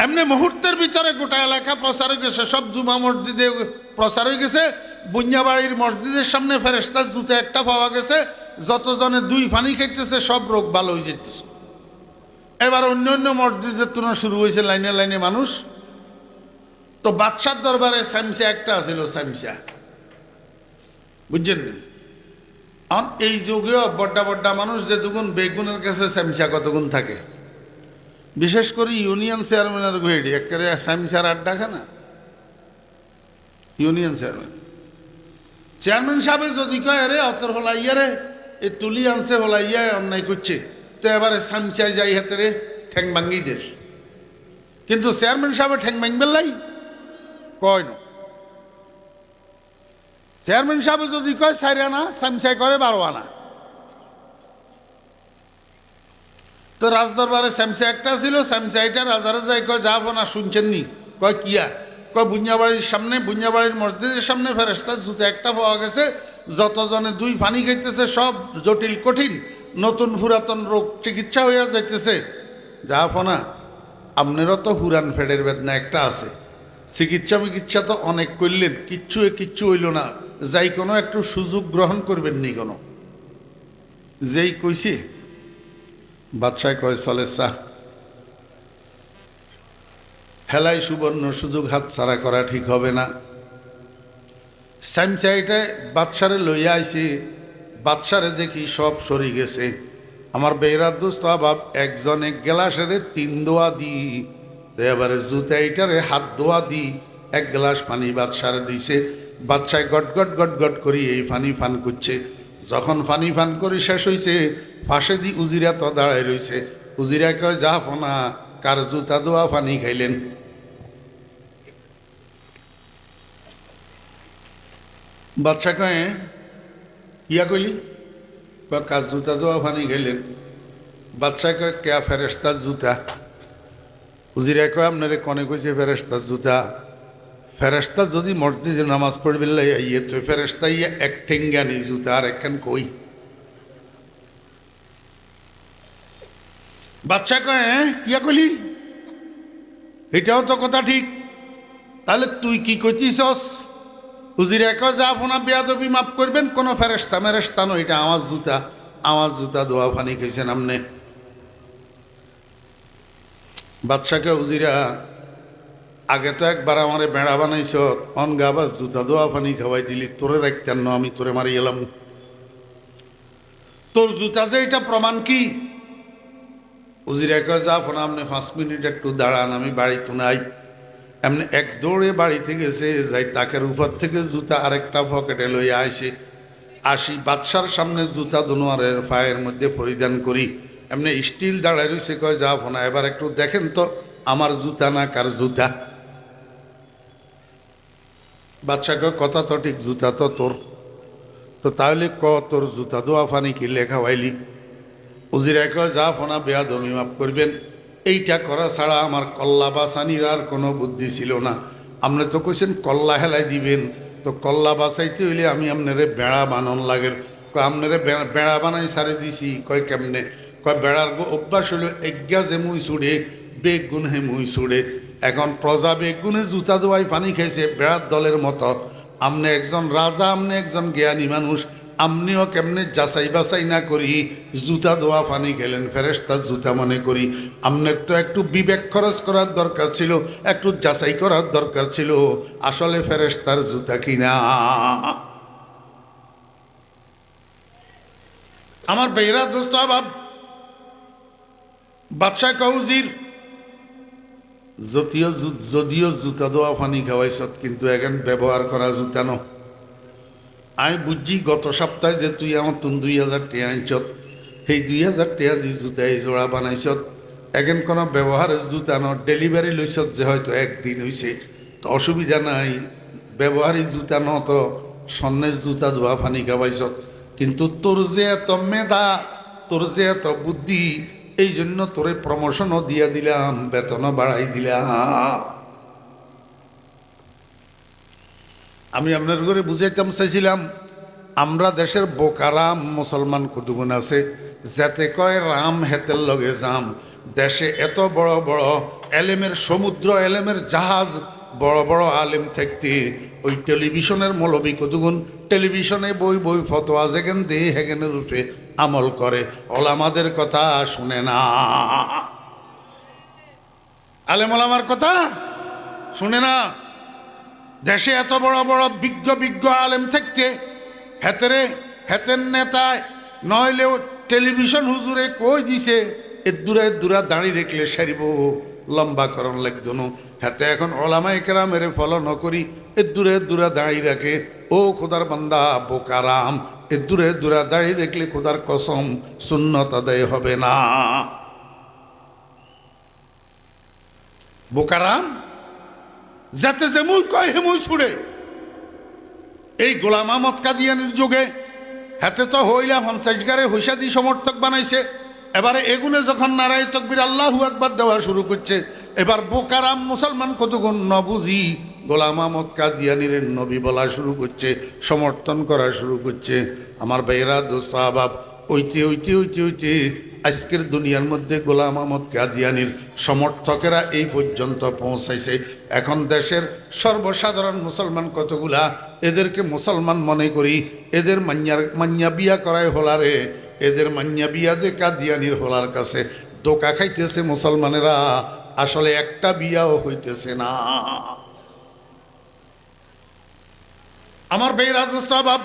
এমনি মুহূর্তের ভিতরে গোটা এলাকা প্রচার হয়ে গেছে, সব জুমা মসজিদে প্রচার হয়ে গেছে। বুনিয়াবাড়ির মসজিদের সামনে ফেরেশতার জুতা একটা পাওয়া গেছে, যতজনে দুই পানি খাইতেছে সব রোগ ভালো হয়ে যেতেছে। এবার অন্য অন্য মসজিদের তুলনা শুরু হয়েছে লাইনে লাইনে মানুষ। তো বাদশার দরবারে স্যামসা একটা আছিল, স্যামসা, বুঝছেন? এই যুগেও বড্ডা বড্ডা মানুষ যে দুগুণ বেগুনের কাছে স্যামসা কতগুণ থাকে, বিশেষ করে ইউনিয়ন চেয়ারম্যানের ঘেড়ি একেবারে স্যামসার আড্ডা খানা। ইউনিয়ন চেয়ারম্যান সাহেব যদি কয় রে অতর হলাইয়া রে এই তুলি আনছে হলাইয়া অন্যায় করছে, তো এবারে স্যামসায় যাই হাতে রে ঠ্যাং ভাঙ্গিদের। কিন্তু চেয়ারম্যান সাহেব ঠ্যাং ভাঙবেন লাই কয় না। চেয়ারম্যান সাহেব যদি কয় 4 আনা, সামসাই করে 12 আনা। তো রাজদরবারে স্যামসা একটা ছিল, স্যামসাইটা রাজারা যাই কয় যাব না, শুনছেন নি? কয় কিয়া? কয় বুঞ্জাবাড়ির সামনে, বুঞ্জাবাড়ির মসজিদের সামনে ফেরেশতার জুতা একটা পাওয়া গেছে। যতজনে 2 পানি খাইতেছে সব জটিল কঠিন নতুন পুরাতন রোগ চিকিৎসা হইয়া যাইতেছে। যাব না, আপনারও তো পুরান ফেডের বেদনা একটা আছে। চিকিৎসা তো অনেক করলেন, কিচ্ছু হইল না। যাই কোনো একটু সুযোগ গ্রহণ করবেন নি কোনো? যেই কইছে বাদশাহ কয় চলে চাহ, হেলাই সুবর্ণ সুযোগ হাত ছাড়া করা ঠিক হবে না। সাইমসাইটায় বাদশারে লইয়া আইছে, বাদশারে দেখি সব সরি গেছে। আমার বেহরার দোস্ত বাব একজন 1 গ্লাসের 3 দোয়া দি, তো এবারে জুতাইটারে হাত দোয়া দি 1 গ্লাস পানি বাদশারে দিছে। বাদশায় গট গট করি এই পানি ফান করছে। যখন পানি ফান করি শেষ হইছে, ফাঁসে দি উজিরা তো দাঁড়ায় রইছে। উজিরা কয় যা ফোনা, কার জুতা দোয়া পানি খাইলেন? বাদশা কয় ইয়া কইলি? কার জুতা দোয়া পানি খাইলেন? বাদশা কয় কে? ফেরেশতার জুতা। উজিরা কয় আপনারে কনে কইছে ফেরেশতার জুতা? ফেরেশতা যদি মসজিদে নামাজ পড়বে ইয়ে তো ফেরেশতা ইয়ে 1 ঠেঙ্গানি জুতা, আর একখান কই? বাদশা কয় কিয়া কইলি? এটাও তো কথা ঠিক, তাহলে তুই কি কইতিছস? হুজিরা কয় যা ফোনা বেয়াদবি মাফ করবেন, কোনো ফেরেশতা মেরেশতা নয়, এটা আমার জুতা দোয়া পানি খেয়েছেন আমনে। বাদশাকে হুজিরা আগে তো একবার আমারে বেড়া বানাইছ, অনগা আবার জুতা দোয়া পানি খাওয়াই দিলি, তোরে রাখতেন না, আমি তোরে মারি এলাম। তোর জুতা যে এটা প্রমাণ কি? উজিরা কয় যা ফোনা আপনি 5 মিনিট একটু দাঁড়ান, আমি বাড়িতে নাই। এমনি এক দৌড়ে বাড়িতে গেছে, যাই তাকের উপর থেকে জুতা আরেকটা পকেটে লইয়া আসি বাদশার সামনে জুতা দুনোয়ারের পায়ের মধ্যে পরিধান করি। এমনি স্টিল দাঁড়ায় রয়েছে। কয় যা ফোনা এবার একটু দেখেন তো আমার জুতা না কার জুতা? বাদশা কয় কথা তো ঠিক, জুতা তো তোর। তো তাহলে তোর জুতা দোয়া ফানি কি লেখা হইলি? উজিরা কয় যা ফোনা বেয়াদবি মাফ করবেন, এইটা করা ছাড়া আমার কল্লা বাঁচানির আর কোনো বুদ্ধি ছিল না। আপনি তো কইছেন কল্লা হেলাই দিবেন, তো কল্লা বাঁচাইতে হইলে আমি আপনারে বেড়া বানান লাগের। আপনারে বেড়া বানাই সারে দিছি। কয় কেমনে? কয় বেড়ার অভ্যাস হলো এজ্ঞা যে মুই ছুড়ে বেগুন হে মুই ছুড়ে। এখন প্রজা বেগুনে জুতা দোয়াই পানি খাইছে বেড়ার দলের মতো। আপনি একজন রাজা, আপনি একজন জ্ঞানী মানুষ, আপনিও কেমনে যাচাই বাছাই না করি জুতা দোয়া পানি খেলেন ফেরেশতার জুতা মনে করি? আপনার তো একটু বিবেক খরচ করার দরকার ছিল, একটু যাচাই করার দরকার ছিল আসলে ফেরেশতার জুতা কিনা। আমার বেহরা দোস্ত বাব বাদশাহ কৌজির যদিও জুতা দোয়া পানি খাওয়াইছ, কিন্তু এখন ব্যবহার করা জুতা ন। আমি বুঝছি গত সপ্তাহে যে তুই আমার 2000 টাকা আনছত, সেই 2000 টাকা দিয়ে জুতা এই জোড়া বানাইছত। এখন কোনো ব্যবহারের জুতা ন, ডেলিভারি লইছত যে হয়তো একদিন হয়েছে, তো অসুবিধা নাই। ব্যবহারিক জুতা ন, তো স্বর্ণের জুতা ধোয়া পানি খাওয়াইছত। কিন্তু তোর যে এত মেধা, তোর যে এত বুদ্ধি, এই জন্য তোরে প্রমোশনও দিয়া দিলাম, বেতনও বাড়াই দিলাম। আমি আপনার ঘরে বুঝাইতাম চাইছিলাম, আমরা দেশের বোকারাম মুসলমান কতগুণ আছে, যাতে কয় রাম হেতের লগে যাম। দেশে এত বড় বড় এলেমের সমুদ্র, এলেমের জাহাজ, বড় বড় আলেম থাকতে ওই টেলিভিশনের মৌলবী কতগুণ টেলিভিশনে বই ফতোয়া যেখান দিয়ে হেগেনের রূপে আমল করে, ওলামাদের কথা শুনে না। আলেম ওলামার কথা শুনে না। দেশে এত বড় বড় বিজ্ঞ আলেম থাকতে হেতের নেতায় নইলেও টেলিভিশন হুজুরে কই দিছে এর দূরা দাঁড়িয়ে রেখলে সারিব লম্বা করণ লাগতো না। হাতে এখন ওলামাই কেরামের ফলো নকরি, এর দূরা দাঁড়িয়ে রাখে। ও খোদার বান্দা বোকারাম, এর দূরা দাঁড়িয়ে রাখলে খোদার কসম সুন্নত আদায় হবে না। বোকারাম যাতে যে মুই কয় হে মুই ছুড়ে, এই গোলাম আহমদ কাদিয়ানির যুগে হাতে তো হইলা 50 গারে হৈসাদি সমর্থক বানাইছে। এবারে এগুলো যখন নারায়ে তাকবীর আল্লাহু আকবার দেওয়া শুরু করছে, এবার বোকারাম মুসলমান কতগুণ নবুঝি গোলাম আহমদ কাদিয়ানির নবী বলা শুরু করছে, সমর্থন করা শুরু করছে। আমার ভাইয়েরা, দোস্ত আহবাব, ওইতে ওইতে ওইতে ওইতে আজকের দুনিয়ার মধ্যে গোলাম আহমদ কাদিয়ানির সমর্থকেরা এই পর্যন্ত পৌঁছাইছে। এখন দেশের সর্বসাধারণ মুসলমান কতগুলা এদেরকে মুসলমান মনে করি, এদের মান্যা বিয়া করায় হলারে, এদের মান্যা বিয়া যে কাদিয়ানির হলার কাছে দোকা খাইতেছে মুসলমানেরা, আসলে একটা বিয়াও হইতেছে না। আমার ভাইয়েরা, দোস্ত আহবাব,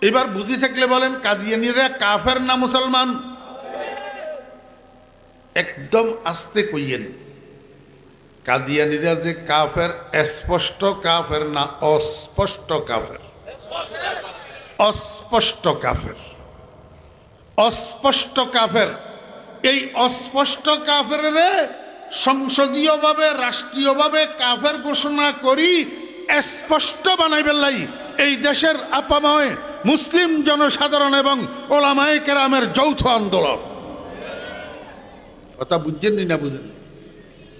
এবার বুঝি থাকলে বলেন কাদিয়ানিরা কাফের না মুসলমান? একদম আস্তে কইয়েন, কাদিয়ানিরা যে কাফের, স্পষ্ট কাফের না অস্পষ্ট কাফের? অস্পষ্ট কাফের, অস্পষ্ট কাফের। এই অস্পষ্ট কাফের সংসদীয়ভাবে রাষ্ট্রীয়ভাবে কাফের ঘোষণা করি স্পষ্ট বানাইবেন লাই এই দেশের আপাময় মুসলিম জনসাধারণ এবং ওলামায়ে কেরামের যৌথ আন্দোলন। কথা বুঝছেন না বুঝেন?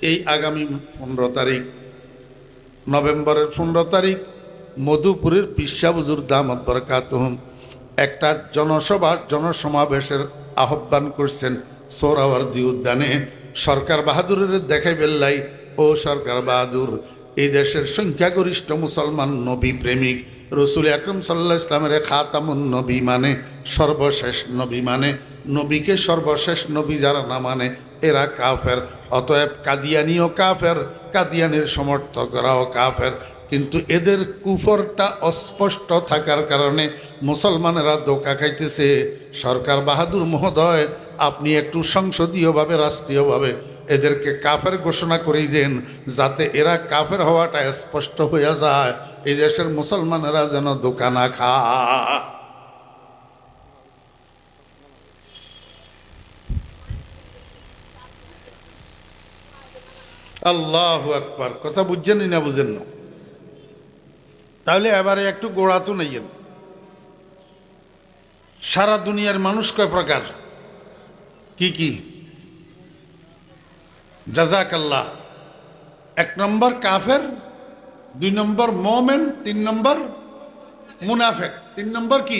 এই আগামী 15 তারিখ, নভেম্বরের 15 তারিখ মধুপুরের পিসা হুজুর দামাত বরকাতুহুম একটা জনসভা জনসমাবেশের আহ্বান করছেন সোহরাওয়ার্দী উদ্যানে। সরকার বাহাদুরের দেখাই বেল্লাই, ও সরকার বাহাদুর, এই দেশের সংখ্যাগরিষ্ঠ মুসলমান নবী প্রেমিক, রসুল আকরম সাল্লাল্লাহু আলাইহি ইসলামের খাতামুন নবী মানে, সর্বশেষ নবী মানে, নবীকে সর্বশেষ নবী যারা না মানে এরা কাফের। অতএব কাদিয়ানিও কাফের, কাদিয়ানির সমর্থকরাও কাফের। কিন্তু এদের কুফরটা অস্পষ্ট থাকার কারণে মুসলমানেরা ধোঁকা খাইতেছে। সরকার বাহাদুর মহোদয়, আপনি একটু সংসদীয়ভাবে রাষ্ট্রীয়ভাবে এদেরকে কাফের ঘোষণা করেই দেন, যাতে এরা কাফের হওয়াটা স্পষ্ট হইয়া যায়, এই দেশের মুসলমানেরা যেন ধোঁকা না খায়। আল্লাহু আকবার। কথা বুঝছেন না বুঝেন না? তাহলে এবারে একটু গোড়া তো নেই। সারা দুনিয়ার মানুষ কয় প্রকার, কি কি? জাযাকাল্লাহ। 1 নম্বর কাফের, 2 নম্বর মোমেন, 3 নম্বর মুনাফেক। 3 নম্বর কি?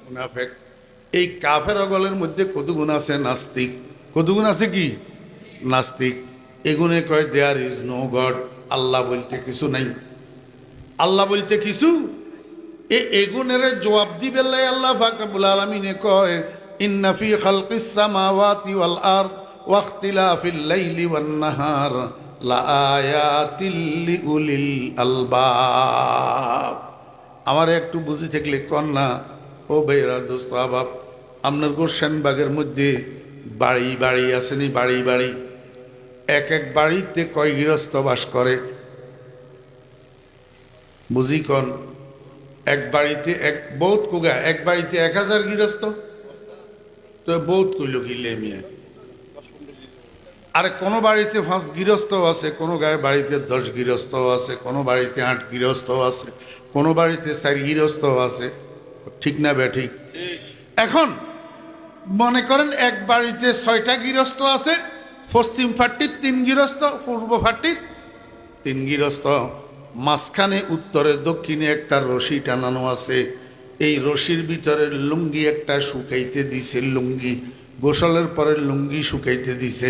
মুনাফেক। এই কাফের অগলের মধ্যে কতগুণ আছে নাস্তিক, কতগুণ আছে কি? নাস্তিক। এগুনে কয় দেয়ার ইজ নো গড, আল্লাহ বলতে কিছু নাই, আল্লাহ বলতে কিছু। এগুনের জবাব দিবেলাই আল্লাহ পাক রব্বুল আলামিনে কয়, ইন্না ফি খালকিস সামাওয়াতি ওয়াল আরদ ওয়া ইখতিলাফিল লাইলি ওয়ান নাহার লাআয়াতিল লিউলিল আলবাব। আমার একটু বুঝি থাকলে কন্যা, ও ভাইরা, দোস্ত আহবাব, আপনার গোরশানবাগের মধ্যে বাড়ি বাড়ি আসেনি? বাড়ি বাড়ি, এক এক বাড়িতে কয় গৃহস্থ বাস করে? বুঝি কন? এক বাড়িতে এক বহুত কুগা, এক বাড়িতে 1000 গৃহস্থ, তো বহুত কইল গিলে মিয়া। আর কোনো বাড়িতে 5 গৃহস্থ আছে, কোনো বাড়িতে 10 গৃহস্থ আছে, কোনো বাড়িতে 8 গৃহস্থ আছে, কোনো বাড়িতে 4 গৃহস্থ আছে। ঠিক না বেঠিক? এখন মনে করেন এক বাড়িতে 6টা গৃহস্থ আছে, পশ্চিম ফাট্টির 3 গৃহস্থ, পূর্ব ফাট্টির 3 গৃহস্থ, মাঝখানে উত্তরে দক্ষিণে একটা রশি টানানো আছে। এই রশির ভিতরে লুঙ্গি একটা শুকাইতে দিছে, লুঙ্গি গোসলের পরে লুঙ্গি শুকাইতে দিছে।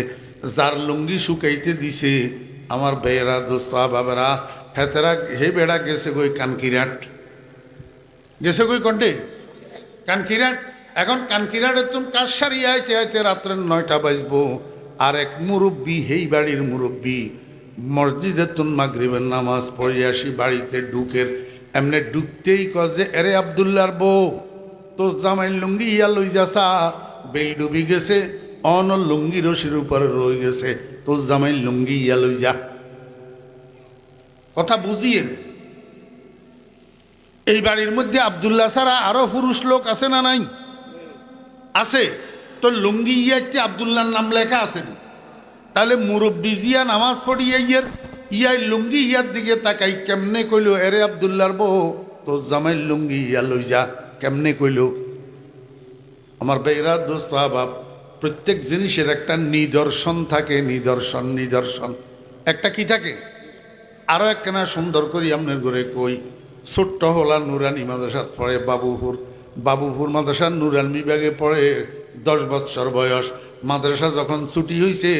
যার লুঙ্গি শুকাইতে দিছে, আমার বেয়েরা, দোস্ত বাবারা, হেতেরা হে বেড়া গেছে গই কানকিরাট, গেছে গই কন্টে কানকিরাট। এখন কানকিরাটে তুমি কাজ সারিয়ে আইতে আইতে রাত্রে 9টা বাজবো। আর এক মুরব্বী, হেই বাড়ির মুরব্বী, মসজিদে তুন মাগরিবের নামাজ পড়ে আসি, বাড়িতে ঢুকের এমনি ঢুকতেই কজে, এরে আব্দুল্লাহর বউ, তোর জামাই লুঙ্গি ইয়া লই যাসা, বেল ডুবি গেছে, অন লুঙ্গি রশির উপরে রয়ে গেছে, তোর জামাই লুঙ্গি ইয়া লই যা। কথা বুঝিয়ে, এই বাড়ির মধ্যে আব্দুল্লাহ ছাড়া আরো পুরুষ লোক আছে না নাই? আছে। তো লুঙ্গি ইয়াতে আব্দুল্লাহর নাম লেখা আছে। তাহলে মুরব্বী জিয়া নামাজ পড়িয়ে ইয়ার লুঙ্গি ইয়ার দিকে তাকাই কেমনে কইল, এরে আব্দুল্লাহর বউ, তোর জামাই লুঙ্গি ইয়া লই যা। কেমনে কইল? আমার বেইরা দোস্ত আবাব, প্রত্যেক জিনিসের একটা নিদর্শন থাকে, নিদর্শন নিদর্শন একটা কি থাকে। আরও একখানা সুন্দর করি আপনার ঘরে কই, ছোট্ট হলা নুরানি মাদ্রাসাত পড়ে বাবুপুর মাদ্রাসার নুরান বিভাগে পড়ে, 10 বৎসর বয়স। মাদ্রাসা যখন ছুটি হয়েছে,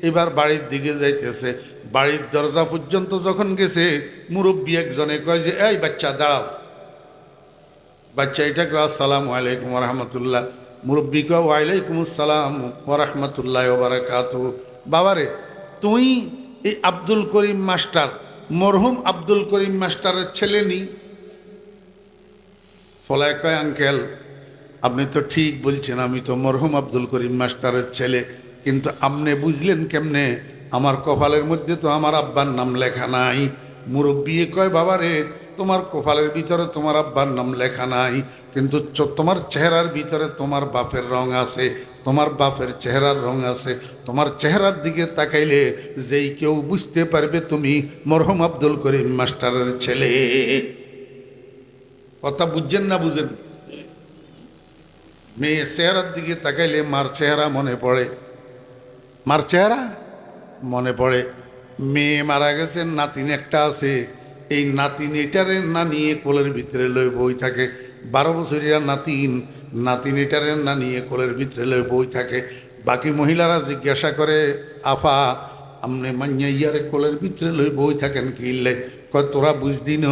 এবার বাড়ির দিকে যাইতেছে। বাড়ির দরজা পর্যন্ত যখন গেছে, মুরব্বী একজনে কয় যে এই বাচ্চা দাঁড়াও। বাচ্চা এটা কয় আসসালামু আলাইকুম রহমতুল্লাহ। মুরব্বী কয় ওয়ালাইকুম আসসালাম ওরহমতুল্লাহ ওবারাকাতুহু। বাবারে, তুই এই আব্দুল করিম মাস্টার, মরহুম আব্দুল করিম মাস্টারের ছেলে নি? ফলায় কয় আঙ্কেল, আপনি তো ঠিক বলছেন, আমি তো মরহুম আব্দুল করিম মাস্টারের ছেলে, কিন্তু আপনি বুঝলেন কেমনে? আমার কপালের মধ্যে তো আমার আব্বার নাম লেখা নাই। মুরব্বী কয় বাবারে, তোমার কপালের ভিতরে তোমার আব্বার নাম লেখা নাই, কিন্তু তোমার চেহারার ভিতরে তোমার বাপের রং আছে, তোমার বাপের চেহারার রং আছে। তোমার চেহারার দিকে তাকাইলে যেই কেউ বুঝতে পারবে তুমি মরহুম আব্দুল করিম মাস্টারের ছেলে। কথা বুঝছেন না বুঝেন? মেয়ে চেহারার দিকে তাকাইলে মার চেহারা মনে পড়ে, মার চেহারা মনে পড়ে। মেয়ে মারা গেছে, নাতিন একটা আছে, এই নাতিন এটারে না নিয়ে কোলের ভিতরে লই বই থাকে। 12 বছরিয়া নাতিন, নাতিন এটারে না নিয়ে কোলের ভিতরে লই বই থাকে। বাকি মহিলারা জিজ্ঞাসা করে, আফা আমনে মাইয়া ইয়ারে কোলের ভিতরে লই বই থাকেন কি? কয় তোরা বুঝদিন,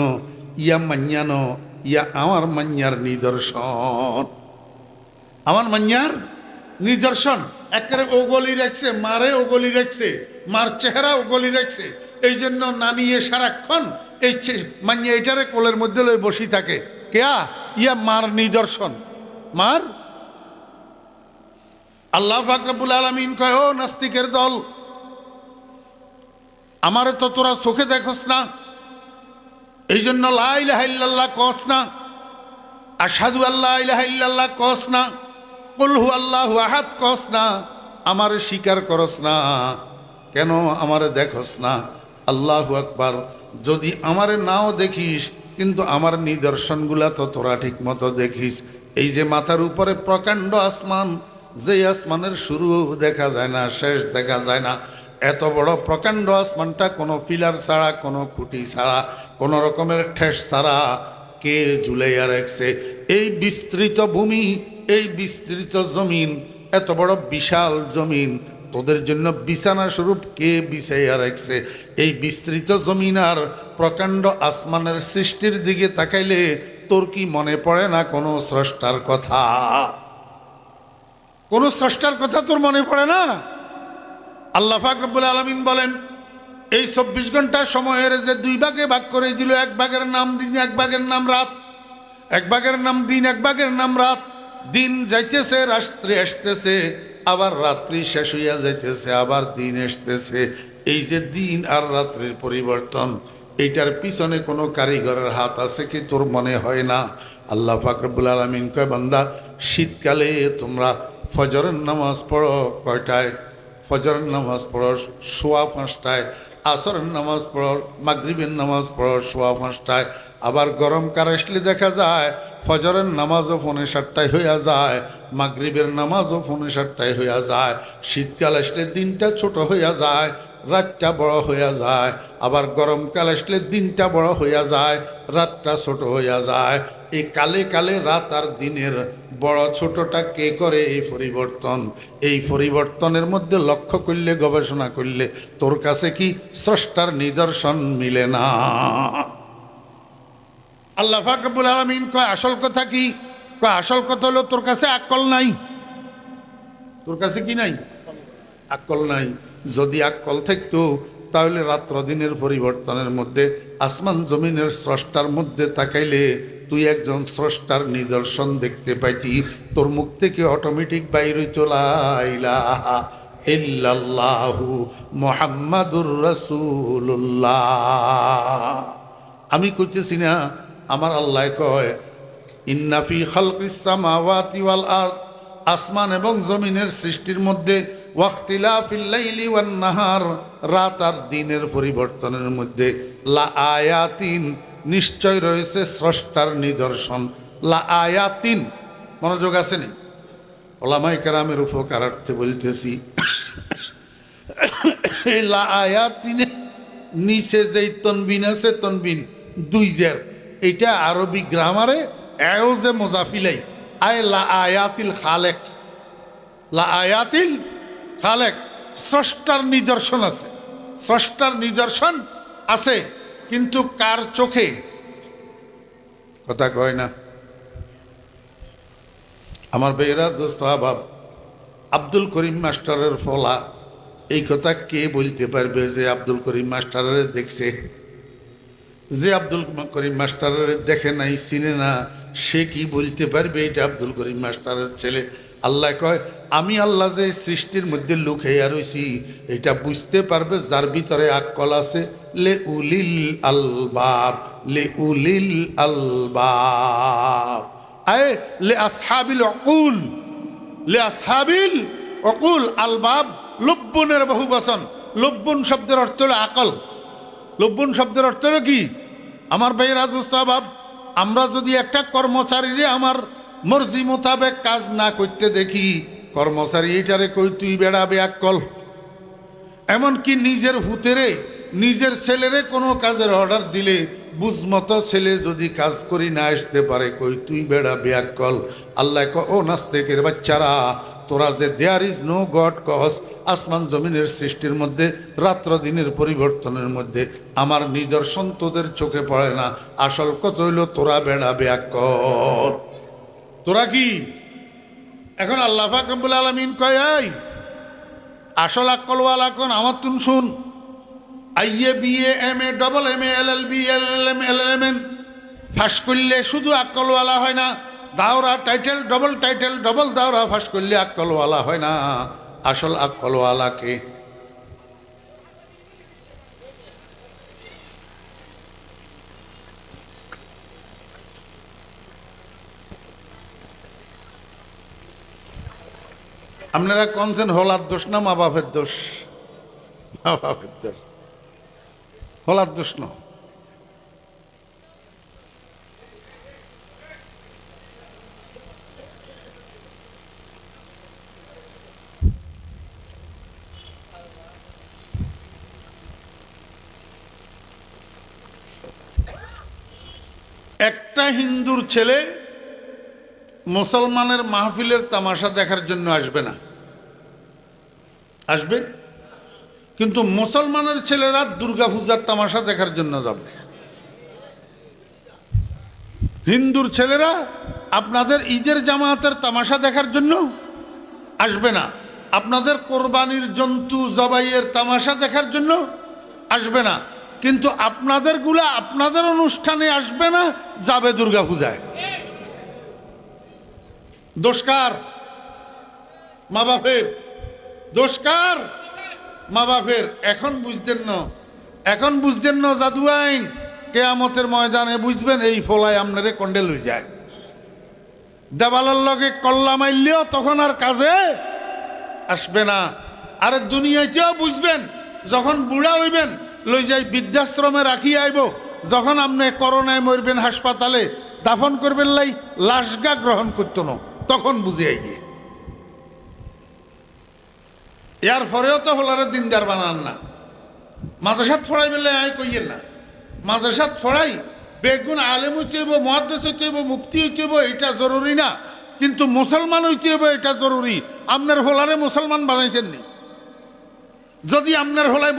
ইয়া মাইয়ানো, ইয়া আমার মাইয়ার নিদর্শন, আমার মাইয়ার নিদর্শন। একেবারে ওগলি রাখছে, মারে ওগলি রাখছে, মার চেহারা ওগলি রাখছে। এই জন্য নানিয়ে সারাক্ষণ এই মাইয়া এটারে কোলের মধ্যে লই বসি থাকে। কেয়া? ইয়া মার নিদর্শন, মার। আল্লাহ পাক রব্বুল আলামিন কয়, ও নাস্তিকের দল, আমারে তো তোরা চোখে দেখোস না, এই জন্য লা ইলাহা ইল্লাল্লাহ কস না, আশহাদু আল্লা ইলাহা ইল্লাল্লাহ কস না, কুল হু আল্লাহু আহাদ কস না, আমারে স্বীকার করস না কেন? আমারে দেখোস না। আল্লাহু আকবার। যদি আমারে নাও দেখিস, কিন্তু আমার নিদর্শনগুলা তো তোরা ঠিক মতো দেখিস। এই যে মাথার উপরে প্রকাণ্ড আসমান, যে আসমানের শুরু দেখা যায় না, শেষ দেখা যায় না, এত বড় প্রকাণ্ড আসমানটা কোনো পিলার ছাড়া, কোনো খুঁটি ছাড়া, কোনো রকমের ঠেস ছাড়া কে ঝুলাইয়া রাখছে? এই বিস্তৃত ভূমি, এই বিস্তৃত জমিন, এত বড় বিশাল জমিন তোদের জন্য বিছানা স্বরূপ কে বিছাইয়া রাখছে? এই বিস্তৃত জমিন আর প্রকাণ্ড আসমানের সৃষ্টির দিকে তাকাইলে তোর কি মনে পড়ে না কোনো স্রষ্টার কথা? কোনো স্রষ্টার কথা তোর মনে পড়ে না? আল্লাহ পাক রব্বুল আলামিন বলেন, এই 24 ঘন্টা সময়ের যে 2 ভাগে ভাগ করে দিল, 1 ভাগের নাম দিন, 1 ভাগের নাম রাত। 1 ভাগের নাম দিন, 1 ভাগের নাম রাত। দিন যাইতেছে, রাত্রি আসতেছে, আবার রাত্রি শেষ হইয়া যাইতেছে, আবার দিন আসতেছে। এই যে দিন আর রাত্রির পরিবর্তন, এইটার পিছনে কোনো কারিগরের হাত আছে কি তোর মনে হয় না? আল্লাহ পাক রব্বুল আলামিন কয়, বান্দা শীতকালে তোমরা ফজরের নামাজ পড়ো কয়টায়? ফজরের নামাজ পড়ো 5:15টায়, আসরের নামাজ পড়ো, মাগরিবের নামাজ পড়ো 5:15টায়। আবার গরমকাল আসলে দেখা যায় ফজরের নামাজও 7:15টায় হইয়া যায়, মাগরিবের নামাজও 7:15টায় হইয়া যায়। শীতকাল আসলে দিনটা ছোট হইয়া যায়, রাতটা বড় হইয়া যায়। আবার গরমকাল আসলে দিনটা বড় হইয়া যায়, রাতটা ছোট হইয়া যায়। এই কালে কালে রাত আর দিনের বড় ছোটটা কে করে? এই পরিবর্তন। এই পরিবর্তনের মধ্যে লক্ষ্য করলে, গবেষণা করলে তোর কাছে কি স্রষ্টার নিদর্শন মিলে না? আল্লাহ পাক রব্বুল আলামিন কয়, আসল কথা কি? কয় আসল কথা হলো তোর কাছে আকল নাই। তোর কাছে কি নাই? আকল নাই। যদি আকল থাকতো তাহলে রাত্র দিনের পরিবর্তনের মধ্যে, আসমান জমিনের স্রষ্টার মধ্যে তাকাইলে তুই একজন স্রষ্টার নিদর্শন দেখতে পাইতি। তোর মুখ থেকে অটোমেটিক বাইর হইতো লা ইলাহা ইল্লাল্লাহু মুহাম্মাদুর রাসূলুল্লাহ। আমি কইতেছি না, আমার আল্লাহ কয়, ইন্না ফি খালকিস সামাওয়াতি ওয়াল আরদ, আসমান এবং জমিনের সৃষ্টির মধ্যে, ওয়াখতিলাফিল লাইলি ওয়ান নাহার, রাত আর দিনের পরিবর্তনের মধ্যে, লা আয়াতিন, নিশ্চয় রয়েছে স্রষ্টার নিদর্শন। লা আয়াতিন, মনোযোগ আছে নি? ওলামায়ে কেরামের উপকারার্থে বলতেছি, এই লা আয়াতিনে নিচে যেই তনবিন আছে, তনবিন দুই জের, এইটা আরবি গ্রামারে এওজে মোজাফিলাই, আয় লা আয়াতিল খালেক, লা আয়াতিল খালেক, স্রষ্টার নিদর্শন আছে, স্রষ্টার নিদর্শন আছে, কিন্তু কার চোখে? কথা কয় না। আমার বেয়েরা দোস্ত আহবাব, আব্দুল করিম মাস্টারের ফলা, এই কথা কে বলতে পারবে যে আব্দুল করিম মাস্টারের দেখছে? যে আব্দুল করিম মাস্টারের দেখে নাই, চিনে না, সে কি বলতে পারবে এটা আব্দুল করিম মাস্টারের ছেলে? আল্লাহ কয়, আমি আল্লাহ যে সৃষ্টির মধ্যে লুকাইয়া রইছি এটা বুঝতে পারবে যার ভিতরে আকল আছে। লে উলিল আলবাব, লে উলিল আলবাব, আয় লে আসহাবিল উকুল, লে আসহাবিল উকুল। আলবাব লুব্বুনের বহু বচন। লুব্বুন শব্দের অর্থ হলো আকল। লুব্বুন শব্দের অর্থ হলো কি? আমার ভাইরা দোস্ত আহবাব, আমরা যদি একটা কর্মচারীরে আমার মর্জি মোতাবেক কাজ না করতে দেখি, কর্মচারী এটারে কই তুই বেড়া বেয়াক্কল। এমনকি নিজের ভূতেরে, নিজের ছেলেরে কোনো কাজের অর্ডার দিলে বুঝমতো ছেলে যদি কাজ করি না আসতে পারে, কই তুই বেড়া বেয়াক্কল। আল্লাহ কয়, ও নাস্তিকের বাচ্চারা, তোরা যে দেয়ার ইজ নো গড কস, আসমান জমিনের সৃষ্টির মধ্যে, রাত্র দিনের পরিবর্তনের মধ্যে আমার নিদর্শন তোদের চোখে পড়ে না। আসল কথা হইল তোরা বেড়া বেয়াক্কল। তোরা কি? এখন আল্লাহ পাক রব্বুল আলামিন কয়, এই আসল আকলওয়ালা কোন আমার তুন শুন। IA BA M A double M A LLB LLM LLM ফাঁস করলে শুধু আকলওয়ালা হয় না, দাওরা টাইটেল ডবল দাওরা ফাঁস করলে আকলওয়ালা হয় না। আসল আকলওয়ালাকে আপনারা কনছেন হলার দোষ না মা বাপের দোষ? মা বাপের দোষ, হলার দোষ না। একটা হিন্দুর ছেলে মুসলমানের মাহফিলের তামাশা দেখার জন্য আসবে না, আসবে, কিন্তু মুসলমানের ছেলেরা দুর্গাপূজার তামাশা দেখার জন্য যাবে। হিন্দুর ছেলেরা আপনাদের ঈদের জামাতের তামাশা দেখার জন্য আসবে না, আপনাদের কোরবানির জন্তু জবাইয়ের তামাশা দেখার জন্য আসবে না, কিন্তু আপনাদেরগুলা আপনাদের অনুষ্ঠানে আসবে না, যাবে দুর্গাপূজায়। দোষকার? মা বাপের। দোষকার? মা বাপের। এখন বুঝতেন না, এখন বুঝতেন না জাদু আইন, কেয়ামতের ময়দানে বুঝবেন এই ফলায় আপনারে কন্ডেল হয়ে যায়। দেওয়ালের লগে কল্লা মাইলেও তখন আর কাজে আসবে না। আর দুনিয়াতেও বুঝবেন, যখন বুড়া হইবেন লই যাই বৃদ্ধাশ্রমে রাখি আইব, যখন আপনি করোনায় মরবেন হাসপাতালে দাফন করবেন লাই লাশগা গ্রহণ করত না, তখন বুঝে আইয়ে। এর পরেও তো হলারে দিনদার বানান না। মাদ্রাসাত ফড়াই বেলে আয় কইয়েন না, মাদ্রাসাত ফড়াই বেগুন আলেম হইতে হইব, মুহাদ্দিস হইতে হইব, মুফতি হইতে হইব, এটা জরুরি না, কিন্তু মুসলমান হইতে হইব এটা জরুরি। আপনার হলারে মুসলমান বানাইছেন নি? যদি আপনার হলায়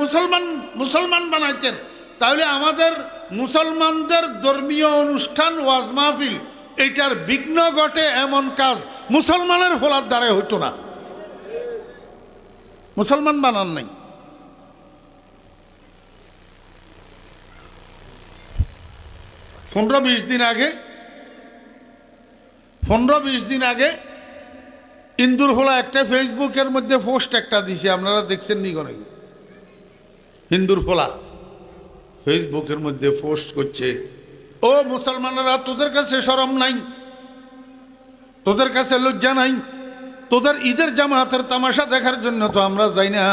মুসলমান বানাইতেন, তাহলে আমাদের মুসলমানদের ধর্মীয় অনুষ্ঠান ওয়াজ মাহফিল এইটার বিঘ্ন ঘটে এমন কাজ মুসলমানের হলার দ্বারা হইতো না। মুসলমান বানান নাই। পনেরো বিশ দিন আগে ইন্দুর হলা একটা ফেসবুকের মধ্যে পোস্ট একটা দিছে, আপনারা দেখছেন নি? কোন হিন্দুর ফলা ফেসবুকের মধ্যে পোস্ট করছে, ও মুসলমানেরা, তোদের কাছে শরম নাই, তোদের কাছে লজ্জা নাই, তোদের ঈদের জামাতের তামাশা দেখার জন্য তো আমরা যাই না,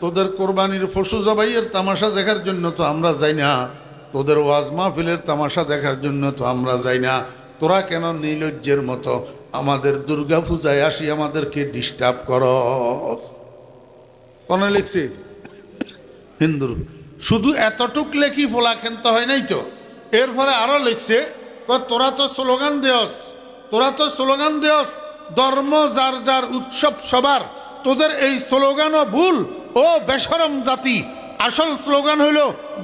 তোদের কোরবানির পশু জবাইয়ের তামাশা দেখার জন্য তো আমরা যাই না, তোদের ওয়াজ মাহফিলের তামাশা দেখার জন্য তো আমরা যাই না। তোরা কেন নির্লজ্জের মতো আমাদের দুর্গা পূজায় আসি আমাদেরকে ডিস্টার্ব কর? কোন লিখছি হিন্দুর? শুধু এতটুক লেখি ফোলা খেন্ত হয় নাই তো, এরপরে আরো লিখছে তোরা তো স্লোগান দেওস, তোরা তো স্লোগান দেওস ধর্ম যার যার উৎসব সবার, তোদের এই স্লোগানও ভুল ও বেশরম জাতি। আসল স্লোগান হইল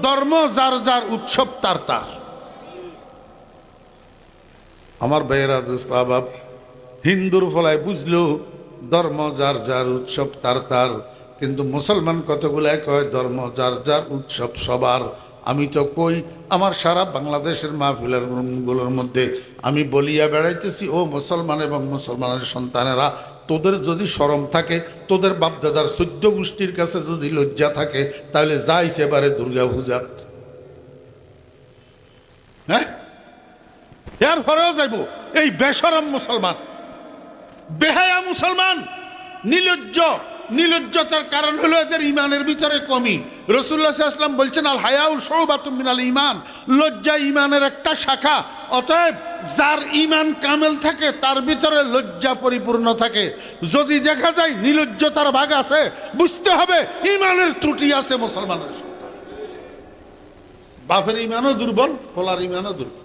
ধর্ম যার যার উৎসব তার তার। আমার ভাইয়েরা দোস্ত আবাব, হিন্দুর ফলায় বুঝলো ধর্ম যার যার উৎসব তার তার, কিন্তু মুসলমান কতগুলাই কয় ধর্ম যার যার উৎসব সবার। আমি তো কই আমার সারা বাংলাদেশের মাহফিলের গুলোর মধ্যে আমি বলিয়া বেড়াইতেছি, ও মুসলমান এবং মুসলমানের সন্তানেরা, তোদের যদি শরম থাকে, তোদের বাপদাদার 14 গোষ্ঠীর কাছে যদি লজ্জা থাকে, তাহলে যাইছে এবারে দুর্গা পূজা। হ্যাঁ, এর পরেও যাইব এই বেশরম মুসলমান, বেহায়া মুসলমান, নির্লজ্জ। নির্লজ্জতার কারণ হলো এদের ইমানের ভিতরে কমি। রাসূলুল্লাহ সাল্লাল্লাহু আলাইহি ওয়াসাল্লাম বলছেন আল হায়াউ শুবাতুম মিনাল ঈমান, লজ্জা ইমানের একটা শাখা। অতএব যার ইমান কামেল থাকে তার ভিতরে লজ্জা পরিপূর্ণ থাকে। যদি দেখা যায় নির্লজ্জতার ভাগ আছে, বুঝতে হবে ইমানের ত্রুটি আছে মুসলমানের। বাপের ইমানও দুর্বল, পোলার ইমানও দুর্বল।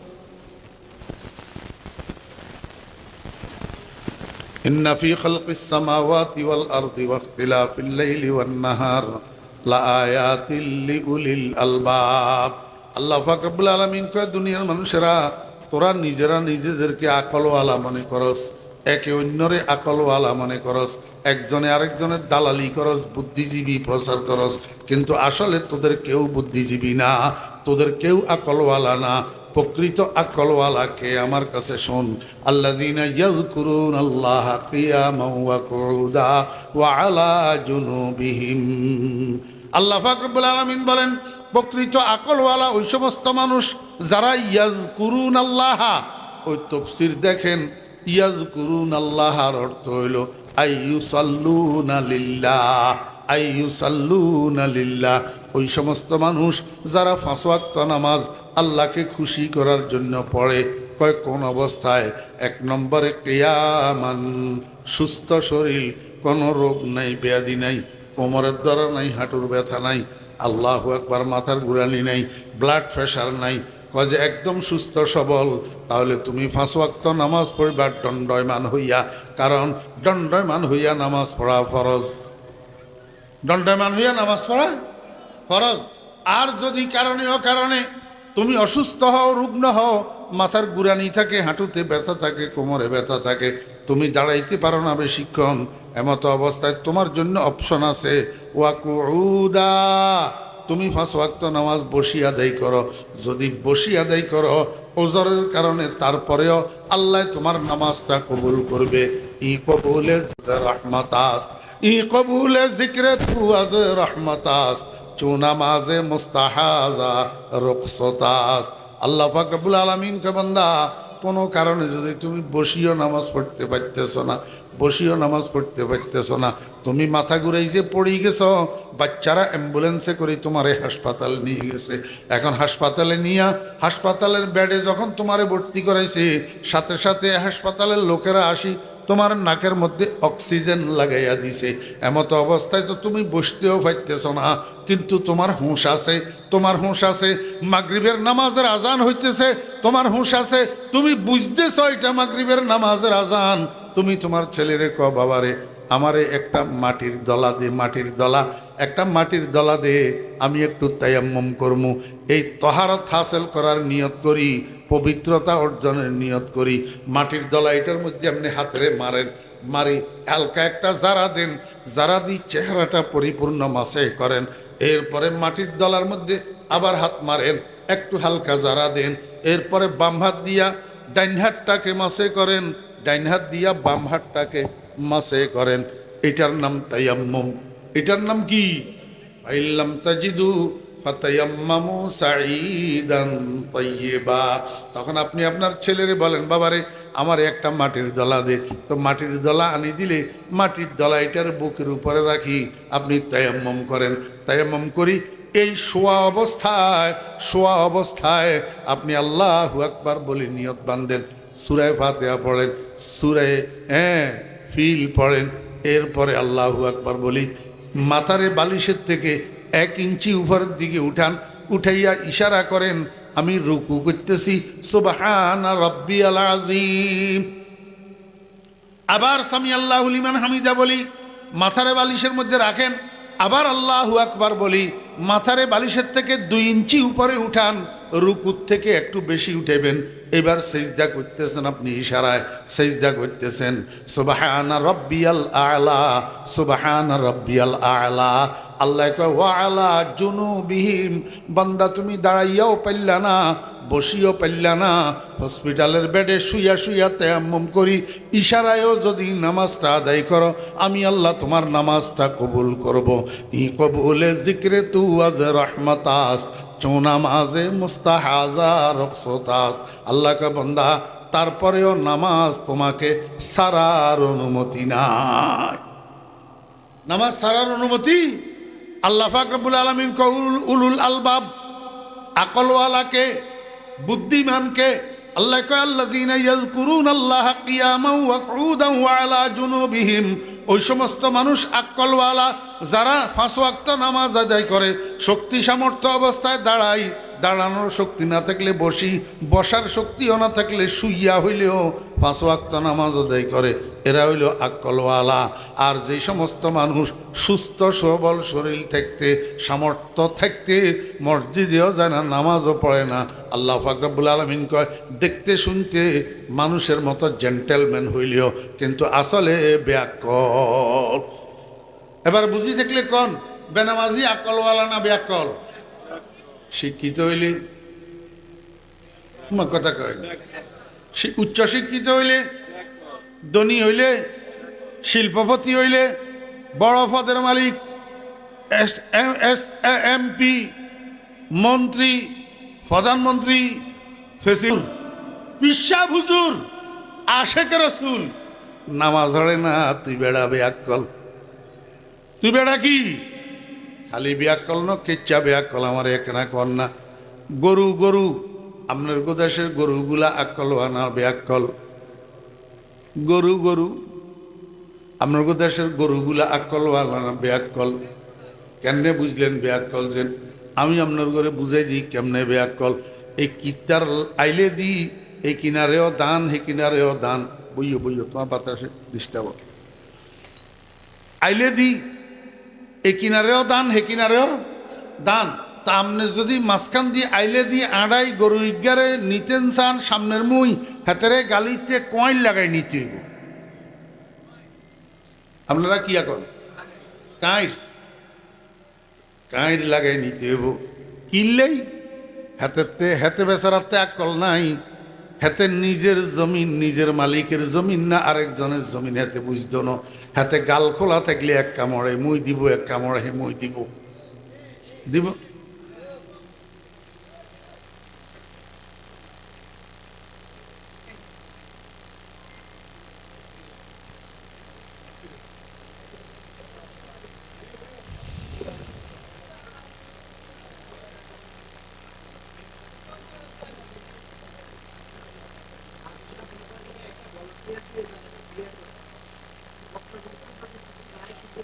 ইন্না ফি খালকিস সামাওয়াতি ওয়াল আরদি ওয়াখতিলাফিল লাইলি ওয়ান নাহার লাআয়াতিল লিউলিল আলবাব। আল্লাহ পাক রব্বুল আলামিন কয়, দুনিয়ার মানুষেরা তোরা নিজেরা নিজেদেরকে আকলওয়ালা মনে করস, একে অন্যরে আকলওয়ালা মনে করস, একজনে আরেকজনের দালালি করস, বুদ্ধিজীবী প্রচার করস, কিন্তু আসলে তোদের কেউ বুদ্ধিজীবী না, তোদের কেউ আকলওয়ালা না। প্রকৃত আকলওয়ালাকে আমার কাছে শোন। আল্লাযীনা ইয়াযকুরুনাল্লাহা কিয়ামান ওয়া কুউদা ওয়া আলা জুনুবিহিম। আল্লাহ পাক রব্বুল আলামিন বলেন, প্রকৃত আকলওয়ালা ওই সমস্ত মানুষ যারা ইয়াযকুরুনাল্লাহা, ওই তাফসীর দেখেন, ইয়াযকুরুনাল্লাহার অর্থ হইল আইয়ুসাল্লুনা লিল্লাহ, আইয়ুসাল্লুনা লিল্লাহ। ওই সমস্ত মানুষ যারা 5 ওয়াক্ত নামাজ আল্লাহকে খুশি করার জন্য পড়ে। কয় কোন অবস্থায়? 1 নম্বরে কিয়ামান, সুস্থ শরীর, কোনো রোগ নাই, ব্যাধি নাই, কোমরের দরা নাই, হাঁটুর ব্যথা নাই, আল্লাহু আকবার, মাথার ঘুরানি নাই, ব্লাড প্রেশার নাই, কয় যে একদম সুস্থ সবল। তাহলে তুমি 5 ওয়াক্ত নামাজ পড়বা দণ্ডয়মান হইয়া, কারণ দণ্ডয়মান হইয়া নামাজ পড়া ফরজ। দণ্ডয়মান হইয়া নামাজ পড়া ফরজ। আর যদি কারণে অকারণে তুমি অসুস্থ হও, রুগ্ন হও, মাথার গুরানি থাকে, হাঁটুতে ব্যথা থাকে, কোমরে ব্যথা থাকে, তুমি দাঁড়াইতে পারো না বেশিক্ষণ, এমত অবস্থায় তোমার জন্য অপশন আছে, ওয়াকুউদা, তুমি 5 ওয়াক্ত নামাজ বসি আদায় করো। যদি বসি আদায় করো ওজরের কারণে, তারপরেও আল্লাহ তোমার নামাজটা কবুল করবে। ই কবুলে রহমাতাস, ই কবুলে জিক্রে তু আজ রহমাতাস, চু নামাজে মুস্তাহাজা রুখসতাস। আল্লাহ পাক রব্বুল আলামিন কে বান্দা, কোনো কারণে যদি তুমি বসিও নামাজ পড়তে পারতেছ না, বসিও নামাজ পড়তে পারতেছ না, তুমি মাথা ঘুরাইছে পড়ে গেছ, বাচ্চারা অ্যাম্বুলেন্সে করে তোমারে হাসপাতাল নিয়ে গেছে। এখন হাসপাতালে নিয়ে হাসপাতালের বেডে যখন তোমারে ভর্তি করাইছে, সাথে সাথে হাসপাতালের লোকেরা আসি তোমার নাকের মধ্যে অক্সিজেন লাগাইয়া দিছে। এমতো অবস্থায় তো তুমি বসতেও পারতেছ না, কিন্তু তোমার হুঁশ আছে, তোমার হুঁশ আছে। মাগরিবের নামাজের আজান হইতেছে, তোমার হুঁশ আছে, তুমি বুঝতেছ এটা মাগরিবের নামাজের আজান। তুমি তোমার ছেলেরে ক, বাবারে আমারে একটা মাটির দলা দে, মাটির দলা, একটা মাটির দলা দে, আমি একটু তায়াম্মুম করমু, এই তহারত হাসিল করার নিয়ত করি, পবিত্রতা অর্জনের নিয়ত করি। মাটির দলা এটার মধ্যে আপনি হাতেরে মারেন, মারি হালকা একটা জারা দেন, জারা দিয়ে চেহারাটা পরিপূর্ণ মাসে করেন। এরপরে মাটির দলার মধ্যে আবার হাত মারেন, একটু হালকা জারা দেন। এরপরে বাম হাত দিয়া ডাইন হাতটাকে মাসে করেন, ডাইন হাত দিয়া বাম হাতটাকে মাসে করেন। এটার নাম তায়াম্মুম। এটার নাম কি? আইল্লাম তাজিদু ফাতায়াম্মামু সাঈদান তাইয়্যিবা। তখন আপনি আপনার ছেলেরে বলেন, বাবারে আমার একটা মাটির দলা দে। তো মাটির দলা আনি দিলে মাটির দলা এটার বুকের উপরে রাখি, আপনি তায়াম্মুম করেন। তায়াম্মুম করি এই শোয়া অবস্থায় আপনি আল্লাহু আকবার বলে নিয়ত বাঁধেন, সূরা ফাতিহা পড়েন, সূরা ফিল পড়েন, এরপরে আল্লাহু আকবার বলি মাথারে বালিশের থেকে 1 ইঞ্চি উপরের দিকে উঠান, উঠাইয়া ইশারা করেন আমি রুকু করতেছি, সুবহানা রাব্বিয়াল আযীম। আবার সামি আল্লাহু লিমান হামিদা বলি, মাথারে বালিশের মধ্যে রাখেন, আবার আল্লাহু আকবার বলি, মাথারে বালিশের থেকে 2 ইঞ্চি উপরে উঠান, রুকুর থেকে একটু বেশি উঠাবেন। এবার সেজদা করতেছেন, আপনি ইশারায় সেজদা করতেছেন, সুবহানা রাব্বিয়াল আ'লা, সুবহানা রাব্বিয়াল আ'লা। আল্লাহ কয় ওয়া আলা জুনুবিহিম, বান্দা তুমি দাঁড়াইয়াও পারলা না, বসিও পারলা না, হসপিটালের বেডে শুইয়া শুইয়া তায়াম্মুম করি ইশারায়ও যদি নামাজটা আদায় করো, আমি আল্লাহ তোমার নামাজটা কবুল করব। ই কবুলে জিক্রে তু আজ রহমতাস, চৌ নামাজে মুস্তাহাজা রকসতাস। আল্লাহ কা বান্দা তারপরেও নামাজ তোমাকে সারার অনুমতি নাই, নামাজ সারার অনুমতি আল্লাহ পাক রব্বুল আলামিন কউল উলুল আলবাব, আকলওয়ালাকে, বুদ্ধিমানকে আল্লাহ কয় আল্লাযীনা ইয়াযকুরুনাল্লাহা কিয়ামান ওয়া কুউদান ওয়া আলা জুনুবিহিম, ওই সমস্ত মানুষ আকলওয়ালা যারা 5 ওয়াক্ত নামাজ আদায় করে, শক্তি সামর্থ্য অবস্থায় দাঁড়াই, দাঁড়ানোর শক্তি না থাকলে বসি, বসার শক্তিও না থাকলে শুইয়া হইলেও 5 ওয়াক্ত নামাজ আদায় করে, এরা হইল আকলওয়ালা। আর যে সমস্ত মানুষ সুস্থ সবল শরীর থাকতে, সামর্থ্য থাকতে মসজিদেও যায় না, নামাজও পড়ে না, আল্লাহ পাক রব্বুল আলামিন কয় দেখতে শুনতে মানুষের মতো জেন্টেলম্যান হইলেও কিন্তু আসলে বেয়াক্কল। এবার বুঝি দেখলে কোন বেনামাজি আকলওয়ালা না বেয়াক্কল? শিক্ষিত হইলে তোমার কথা কয়, উচ্চ শিক্ষিত হইলে, ধনী হইলে, শিল্পপতি হইলে, বড় পদের মালিক, এমপি, মন্ত্রী, প্রধানমন্ত্রী, পিশাব হুজুর, আশেক রাসূল, নামাজ পড়ে না, তুই বেড়া বেয়াক্কল। তুই বেড়া কি খালি বেয়াক্কল ন, কেচ্চা বেয়াক্কল। আমার একনা কর না গরু আপনার দেশের গরুগুলা আকল না বেয়াক্কল? গরু আপনার দেশের গরুগুলা আকল না বেয়াক্কল? কেমনে বুঝলেন বেয়াক্কল? যে আমি আপনার ঘরে বুঝাই দিই কেমনে বেয়াক্কল। এই কিতার আইলে দিই, এই কিনারেও দান, হে কিনারেও দান। বইও তোমার বাতাসে ডিস্টার্ব। আইলে দিই, এ কিনারেও দান, হে কিনারেও দান। তা আপনি যদি মাঝখান দিয়ে আইলে দিয়ে আড়াই গরু ইগারে নিতেন চান, সামনের মুই হাতেরে গালিতে কয়েন লাগাই নিতে হইব। আপনারা কি এখন কাঁইর লাগাই নিতে হইব। কিনলেই হাতে বেচারাতে আকল নাই, হাতে নিজের জমিন, নিজের মালিকের জমিন না আরেকজনের জমিন, হাতে বুঝত না। হাতে গাল খোলা থাকলে এক কামড়ে মই দিব, এক কামড়ে হে মই দিব।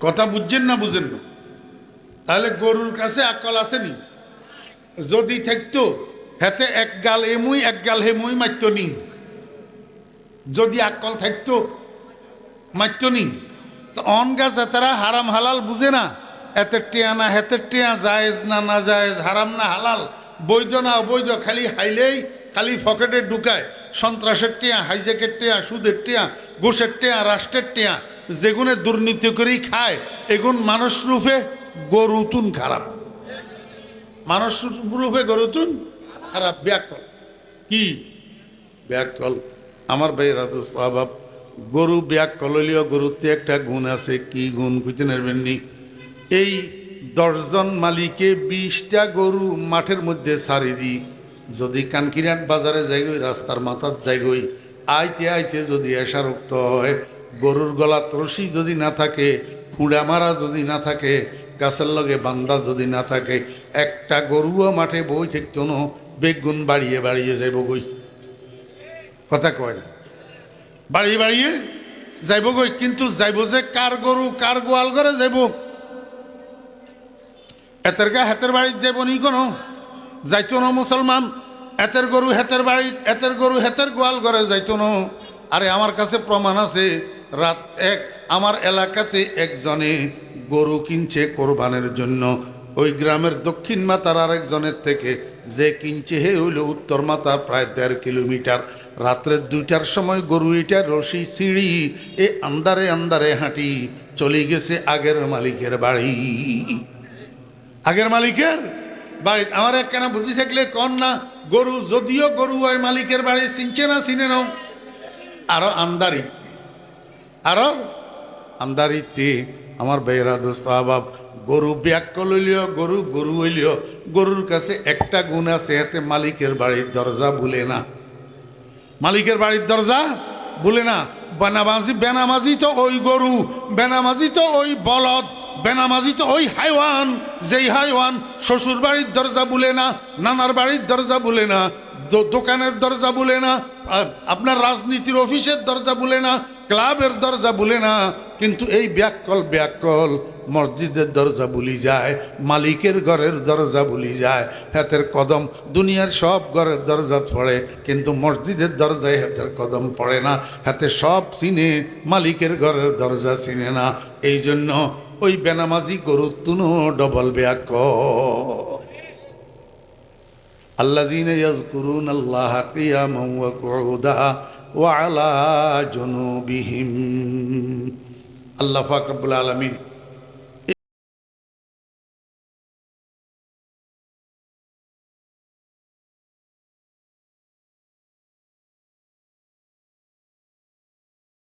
কথা বুঝছেন না? বুঝেন না? তাহলে গরুর কাছে আকল আসেনি? যদি থাকতো হাতে এক গাল এমুই এক গাল হেমুই মারত নি। যদি আকল থাকতো মারত নি। তো অন গাছ তারা হারাম হালাল বুঝে না, এতের টিয়া না হেতের টিয়া, জায়েজ না না জায়েজ, হারাম না হালাল, বৈধ না অবৈধ, খালি হাইলেই খালি পকেটে ঢুকায়। সন্ত্রাসের টিয়া, হাইজেকের টিয়া, সুদের টিয়া, ঘুষের টিয়া, রাষ্ট্রের টিয়া, যেগুনে দুর্নীতি করেই খায়, এগুন মানুষ রূপে গরুতুন খারাপ। মানুষ রূপে গরুতুন খারাপ। ব্যাকল কি ব্যাকল? আমার ভাইয়েরা তো স্বভাব গরু ব্যাকল হইলেও গরুতে একটা গুণ আছে। কি গুণ বুঝতে নেবেননি? এই 10 জন মালিকে 20টা গরু মাঠের মধ্যে ছাড়ি দিই, যদি কানকিরাট বাজারে যাইগই, রাস্তার মাথার যাইগই, আইতে আইতে যদি এসারক্ত হয়, গরুর গলাত রশি যদি না থাকে, ফুঁড়া মারা যদি না থাকে, গাছের লগে বান্দা যদি না থাকে একটা গরুও মাঠে বই থাকতো না, বেগুন বাড়িয়ে বাড়িয়ে যাইব গই। কথা কয় না, বাড়িয়ে বাড়িয়ে যাইব গই। কিন্তু যাইব যে কার গরু কার গোয়াল ঘরে যাইব, এতের গা হেতের বাড়িতে যাইব নি কোনো, যাইতো না মুসলমান। এতের গরু হেতের বাড়িতে, এতের গরু হেতের গোয়াল ঘরে যাইতো না। আরে আমার কাছে প্রমাণ আছে, রাত এক আমার এলাকাতে একজনে গরু কিনছে কোরবানের জন্য। ওই গ্রামের দক্ষিণ মাতার আরেকজনের থেকে যে কিনছে হে হইল উত্তর মাতা, প্রায় 1.5 কিলোমিটার। রাত্রে 2টার সময় গরু এটা রশি সিঁড়ি এ আন্দারে আন্দারে হাঁটি চলে গেছে আগের মালিকের বাড়ি। আগের মালিকের বাড়ি আমার একখানা বুঝি থাকলে কন না, গরু যদিও গরু ওই মালিকের বাড়ি চিনছে না, চিনে নাও। আরো আন্দারিতে আমার বেহরা দোস্ত আবাব, গরু ব্যাকল হইলিও, গরু হইলিও, গরুর কাছে একটা গুণ আছে, এতে মালিকের বাড়ির দরজা ভুলে না। মালিকের বাড়ির দরজা ভুলে না। বেনামাজি তো ওই গরু, বেনামাজি তো ওই বলদ, বেনামাজি তো ওই হাইওয়ান, যেই হাইওয়ান শ্বশুর বাড়ির দরজা ভুলে না, নানার বাড়ির দরজা ভুলে না, দোকানের দরজা ভুলে না, আপনার রাজনীতির অফিসের দরজা ভুলে না, ক্লাবের দরজা ভুলে না। কিন্তু এই ব্যাকল মসজিদের দরজা ভুলি যায়, মালিকের ঘরের দরজা ভুলি যায়। হাতের কদম দুনিয়ার সব ঘরের দরজা পড়ে, কিন্তু মসজিদের দরজায় হাতের কদম পড়ে না। হাতে সব চিনে, মালিকের ঘরের দরজা চিনে না। এই জন্য ওই বেনামাজি গরুর তুনো ডবল ব্যাকল। আল্লাযীনা ইয়াযকুরুনাল্লাহা কিয়ামান ওয়া কুউদা ওয়া আলা জুনুবিহিম। আল্লাহ পাক রব্বুল আলামিন